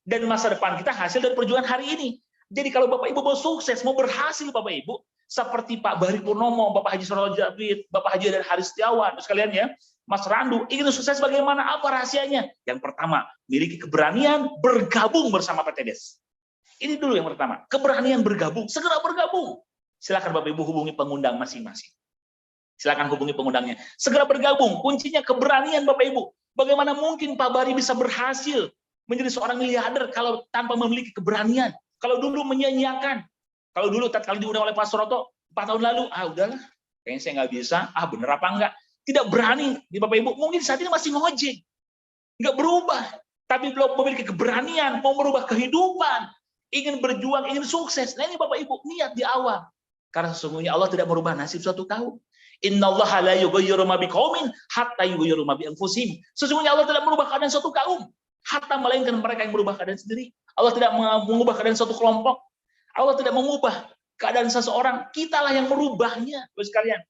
A: Dan masa depan kita hasil dari perjuangan hari ini. Jadi kalau Bapak Ibu mau sukses, mau berhasil Bapak Ibu, seperti Pak Bahri Purnomo, Bapak Haji Suroto Jabir, Bapak Haji dan Haris Setiawan, sekalian ya, Mas Randu, ingin sukses bagaimana? Apa rahasianya? Yang pertama, miliki keberanian bergabung bersama PTBes. Ini dulu yang pertama, keberanian bergabung, segera bergabung. Silakan Bapak Ibu hubungi pengundang masing-masing. Silakan hubungi pengundangnya. Segera bergabung, kuncinya keberanian Bapak Ibu. Bagaimana mungkin Pak Bahri bisa berhasil menjadi seorang miliarder kalau tanpa memiliki keberanian? Kalau dulu menyanyiakan, kalau dulu tatkala diundang oleh Pak Suroto 4 tahun lalu, udahlah, kayaknya saya nggak bisa, bener apa enggak? Tidak berani di Bapak Ibu, mungkin saat ini masih ngojek, nggak berubah, tapi belum memiliki keberanian, mau merubah kehidupan, ingin berjuang, ingin sukses. Nah ini Bapak Ibu, niat di awal. Karena sesungguhnya Allah tidak merubah nasib suatu kaum. Innallaha la yughayyiru ma biqaumin hatta yughayyiru ma bi anfusihim. Sesungguhnya Allah tidak merubah keadaan suatu kaum, hatta melainkan mereka yang merubah keadaan sendiri. Allah tidak mengubah keadaan suatu kelompok. Allah tidak mengubah keadaan seseorang, kitalah yang merubahnya. Bapak sekalian,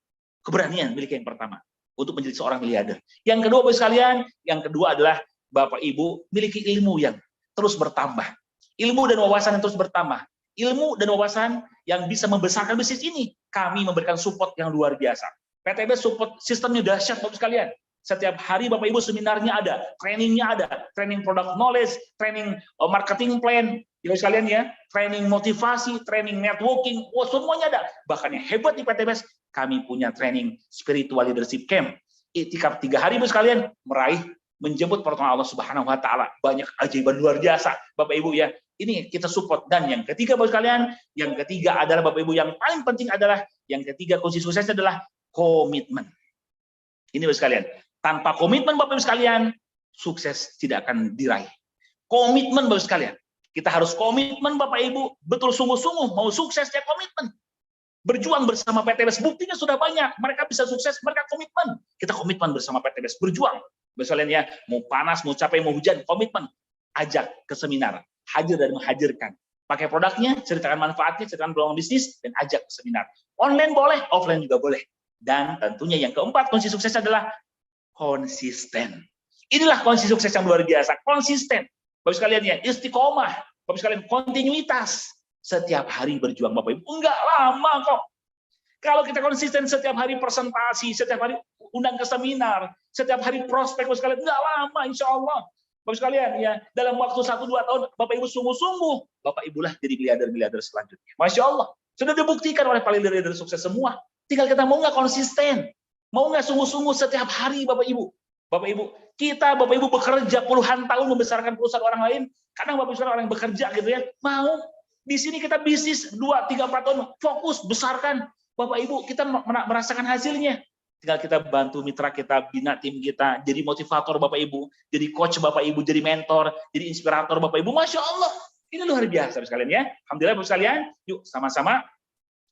A: keberanian milik yang pertama untuk menjadi seorang miliarder. Yang kedua Bapak sekalian, yang kedua adalah Bapak Ibu miliki ilmu yang terus bertambah. Ilmu dan wawasan yang terus bertambah. Ilmu dan wawasan yang bisa membesarkan bisnis ini. Kami memberikan support yang luar biasa. PTBes support sistemnya dahsyat Bapak sekalian. Setiap hari Bapak Ibu seminarnya ada, trainingnya ada, training product knowledge, training marketing plan, ya sekalian ya, training motivasi, training networking, semuanya ada. Bahkan yang hebat di PTBes, kami punya training spiritual leadership camp. Itikaf 3 hari Ibu sekalian, menjemput pertolongan Allah Subhanahu wa taala. Banyak keajaiban luar biasa, Bapak Ibu ya. Ini kita support. Dan yang ketiga Bapak sekalian, yang ketiga adalah Bapak Ibu yang paling penting adalah yang ketiga kunci suksesnya adalah komitmen. Ini Bapak sekalian. Tanpa komitmen Bapak Ibu sekalian, sukses tidak akan diraih. Komitmen Bapak sekalian. Kita harus komitmen Bapak Ibu, betul sungguh-sungguh mau sukses ya komitmen. Berjuang bersama PTBes, buktinya sudah banyak. Mereka bisa sukses, mereka komitmen. Kita komitmen bersama PTBes, berjuang. Bapak sekalian ya, mau panas, mau capek, mau hujan, komitmen. Ajak ke seminar, hadir dan menghadirkan. Pakai produknya, ceritakan manfaatnya, ceritakan peluang bisnis, dan ajak ke seminar. Online boleh, offline juga boleh. Dan tentunya yang keempat, kunci sukses adalah konsisten. Inilah kunci sukses yang luar biasa, konsisten. Bapak sekalian ya, istiqomah. Bapak sekalian, kontinuitas. Setiap hari berjuang Bapak Ibu. Enggak lama kok. Kalau kita konsisten setiap hari presentasi, setiap hari undang ke seminar, setiap hari prospek Bapak sekalian, enggak lama insya Allah. Bapak sekalian ya, dalam waktu 1-2 tahun Bapak Ibu sungguh-sungguh, Bapak Ibu lah jadi miliarder-miliarder selanjutnya. Masya Allah. Sudah dibuktikan oleh para leader-leader sukses semua. Tinggal kita mau nggak konsisten. Mau nggak sungguh-sungguh setiap hari Bapak Ibu. Bapak Ibu, kita Bapak Ibu bekerja puluhan tahun membesarkan perusahaan orang lain, kadang Bapak Ibu orang yang bekerja gitu ya, mau di sini kita bisnis 2-3-4 tahun fokus besarkan Bapak Ibu, kita merasakan hasilnya. Tinggal kita bantu mitra kita, bina tim kita, jadi motivator Bapak Ibu, jadi coach Bapak Ibu, jadi mentor, jadi inspirator Bapak Ibu. Masya Allah, ini luar biasa sekalian ya. Alhamdulillah Bapak sekalian, yuk sama-sama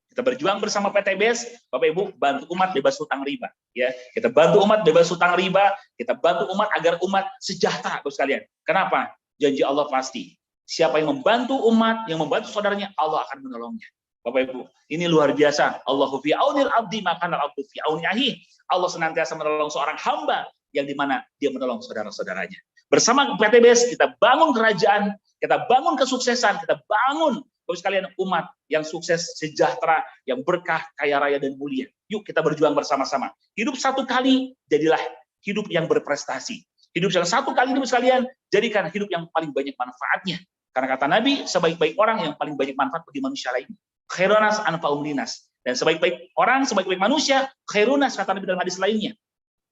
A: kita berjuang bersama PTBes, Bapak Ibu, bantu umat bebas hutang riba. Ya, kita bantu umat bebas hutang riba, kita bantu umat agar umat sejahtera, Bapak sekalian. Kenapa? Janji Allah pasti. Siapa yang membantu umat, yang membantu saudaranya, Allah akan menolongnya. Bapak Ibu, ini luar biasa. Allahu fi aunil abdi maka abdu fi auni ahi. Allah senantiasa menolong seorang hamba yang dimana dia menolong saudara-saudaranya. Bersama PTBes kita bangun kerajaan, kita bangun kesuksesan, kita bangun Bapak sekalian, umat yang sukses, sejahtera, yang berkah, kaya raya dan mulia. Yuk kita berjuang bersama-sama. Hidup satu kali, jadilah hidup yang berprestasi. Hidup yang satu kali hidup sekalian, jadikan hidup yang paling banyak manfaatnya. Karena kata Nabi, sebaik-baik orang yang paling banyak manfaat bagi manusia lain. Khairunas anfa'um linas. Dan sebaik-baik orang, sebaik-baik manusia, khairunas kata Nabi dalam hadis lainnya.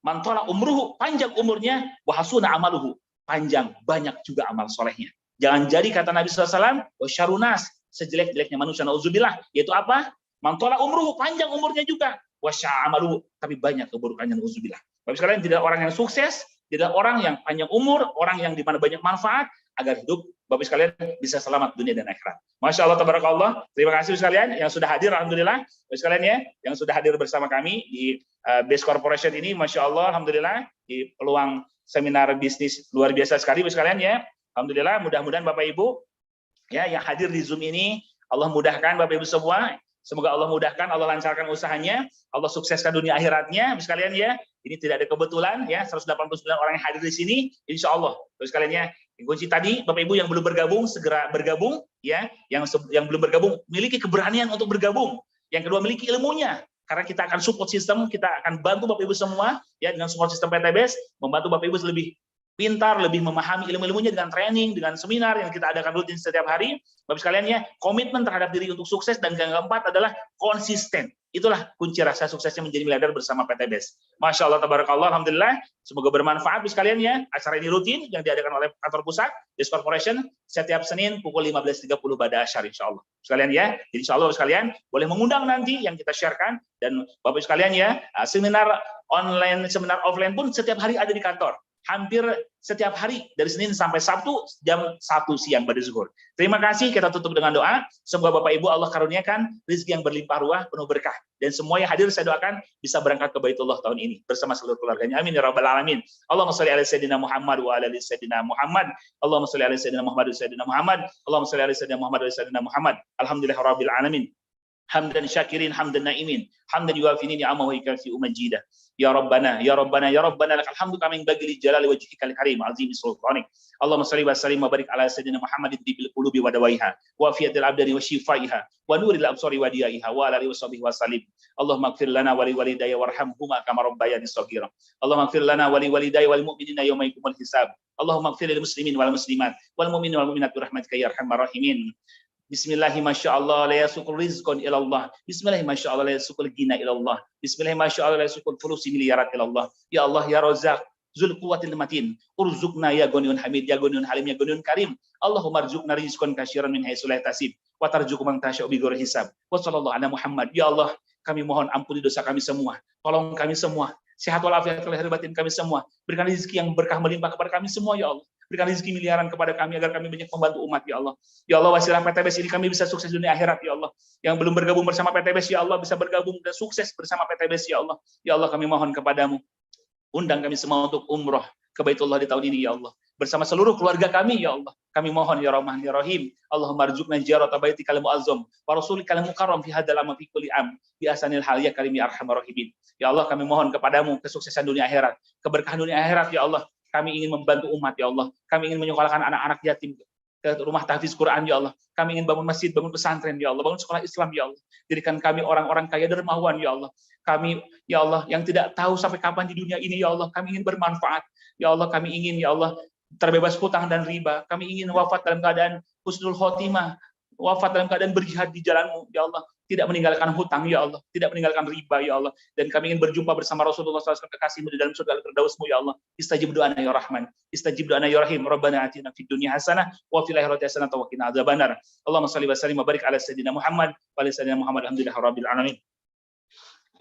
A: Mantola umruhu, panjang umurnya, wahasuna amaluhu, panjang, banyak juga amal solehnya. Jangan jadi kata Nabi SAW, wasyarunas, sejelek-jeleknya manusia, na'udzubillah, yaitu apa? Mantola umruhu, panjang umurnya juga, wasya'amaluhu, tapi banyak keburukannya, na'udzubillah. Bapak sekalian, tidak orang yang sukses, tidak orang yang panjang umur, orang yang dimana banyak manfaat, agar hidup Bapak sekalian bisa selamat dunia dan akhirat. Masya Allah, tabarakallah. Terima kasih sekalian yang sudah hadir, alhamdulillah. Bapak sekalian ya, yang sudah hadir bersama kami di Base Corporation ini, Masya Allah, alhamdulillah, di peluang seminar bisnis luar biasa sekali, Bapak sekalian ya. Alhamdulillah, mudah-mudahan Bapak Ibu ya yang hadir di Zoom ini, Allah mudahkan Bapak Ibu semua. Semoga Allah mudahkan, Allah lancarkan usahanya, Allah sukseskan dunia akhiratnya, Bapak sekalian ya. Ini tidak ada kebetulan ya, 189 orang yang hadir di sini, insya Allah, Bapak sekalian ya. Kunci tadi, Bapak Ibu yang belum bergabung segera bergabung ya. Yang belum bergabung miliki keberanian untuk bergabung. Yang kedua miliki ilmunya. Karena kita akan support sistem, kita akan bantu Bapak Ibu semua ya dengan support sistem PTBS, membantu Bapak Ibu lebih pintar, lebih memahami ilmu-ilmunya dengan training, dengan seminar yang kita adakan rutin setiap hari. Bapak sekalian ya, komitmen terhadap diri untuk sukses, dan yang keempat adalah konsisten. Itulah kunci rasa suksesnya menjadi miliarder bersama PTBS. Masya Allah, tabarakallah, alhamdulillah. Semoga bermanfaat Bapak sekalian ya. Acara ini rutin yang diadakan oleh kantor pusat Base Corporation setiap Senin pukul 15.30 pada asyar, insya Allah. Sekalian ya, jadi insya Allah sekalian boleh mengundang nanti yang kita sharekan, dan Bapak sekalian ya, seminar online, seminar offline pun setiap hari ada di kantor. Hampir setiap hari dari Senin sampai Sabtu jam 1 siang pada zuhur. Terima kasih, kita tutup dengan doa. Semoga Bapak Ibu Allah karuniakan rezeki yang berlimpah ruah, penuh berkah. Dan semua yang hadir saya doakan bisa berangkat ke Baitullah tahun ini bersama seluruh keluarganya. Amin ya rabbal alamin. Allahumma shalli ala sayyidina Muhammad wa ala ali sayyidina Muhammad. Allahumma shalli ala sayyidina Muhammad wa sayyidina Muhammad. Allahumma shalli ala sayyidina Muhammad wa sayyidina Muhammad. Alhamdulillah rabbil alamin. Hamdan syakirin, hamdan naimin, hamdan yuafi ni'amahu wa yukafi majidah. Ya Rabbana, ya Rabbana, ya Rabbana, lakal hamdu kama yanbaghi li jalali wajhikal karim, azimi sultanik. Allahumma shalli wa sallim wa barik ala sayyidina Muhammadin tibil qulubi wa dawaiha, wa afiyatil abdani wa shifaiha, wa nuril absari wa diyaiha, wa ala alihi washabihi wa sallim. Allahumma ighfir lana wa li walidayya warhamhuma kama rabbayani shaghira. Allahumma ighfir lana wa li walidayya wal mu'minina yawma yaqumul hisab. Allahumma ighfir lil muslimin wal muslimat wal mu'minina wal mu'minat bi rahmatika ya arhamar rahimin. Bismillahi masyaallah la yasukul rizqan ilallah. Bismillahi masyaallah la yasukul gina ilallah. Bismillahi masyaallah la yasukul fulusi miliarat ilallah. Ya Allah ya Razzaq Zul quwwatil matin, urzuqna ya Ghaniyun Hamid, ya Ghaniyun Halim, ya Ghaniyun Karim. Allahumma arzuqna rizqan katsiran min haitsu la yahtasib wa tarzuqu man tasya'u bi ghairi hisab. Wa sallallahu ala Muhammad. Ya Allah, kami mohon ampuni dosa kami semua. Tolong kami semua. Sehat walafiat lahir batin kami semua. Berikan rezeki yang berkah melimpah kepada kami semua ya Allah. Berikan rezeki miliaran kepada kami agar kami banyak membantu umat ya Allah. Ya Allah, wasilah PTBS ini kami bisa sukses dunia akhirat ya Allah. Yang belum bergabung bersama PTBS ya Allah bisa bergabung dan sukses bersama PTBS ya Allah. Ya Allah, kami mohon kepadamu, undang kami semua untuk umroh ke Baitullah di tahun ini ya Allah. Bersama seluruh keluarga kami ya Allah. Kami mohon ya Rahman ya Rahim. Allahumma arzuqna ziyarata baitikal muazzam wa rasulikal mukarram fi hadzal am fi kulli am bi ahsanil hal ya karim ya arhamar rahimin. Ya Allah, kami mohon kepadamu kesuksesan dunia akhirat, keberkahan dunia akhirat ya Allah. Kami ingin membantu umat ya Allah. Kami ingin menyekolahkan anak-anak yatim ke rumah tahfiz Quran ya Allah. Kami ingin bangun masjid, bangun pesantren ya Allah, bangun sekolah Islam ya Allah. Jadikan kami orang-orang kaya dermawan ya Allah. Kami ya Allah yang tidak tahu sampai kapan di dunia ini ya Allah. Kami ingin bermanfaat ya Allah. Kami ingin ya Allah terbebas hutang dan riba. Kami ingin wafat dalam keadaan husnul khotimah, wafat dalam keadaan berjihad di jalan-Mu ya Allah. Tidak meninggalkan hutang ya Allah, tidak meninggalkan riba ya Allah, dan kami ingin berjumpa bersama Rasulullah SAW kekasih-Mu di dalam surga Al-Firdaus-Mu ya Allah. Istajib doana ya Rahman, istajib doana ya Rahim. Rabbana atina fid dunya hasanah wa fil akhirati hasanah wa qina adzabannar. Allahumma shalli wa sallim wa barik ala sayyidina Muhammad wa ala sayyidina Muhammad. Alhamdulillahirabbil alamin.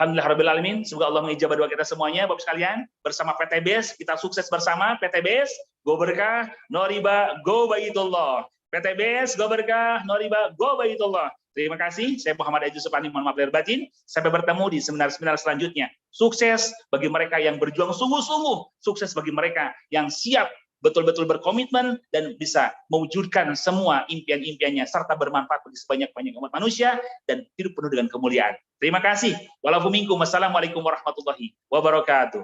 A: Alhamdulillahirabbil alamin. Semoga Allah mengijabah doa kita semuanya Bapak sekalian. Bersama PTBS kita sukses bersama. PTBS go berkah, no riba, go Baitullah. PTBS go berkah, no riba, go Baitullah. Terima kasih, saya Muhammad Aji Supani, mohon maaf lahir batin. Sampai bertemu di seminar-seminar selanjutnya. Sukses bagi mereka yang berjuang sungguh-sungguh, sukses bagi mereka yang siap betul-betul berkomitmen dan bisa mewujudkan semua impian-impiannya serta bermanfaat bagi sebanyak-banyak umat manusia dan hidup penuh dengan kemuliaan. Terima kasih. Walaupun minkum. Wassalamualaikum warahmatullahi wabarakatuh.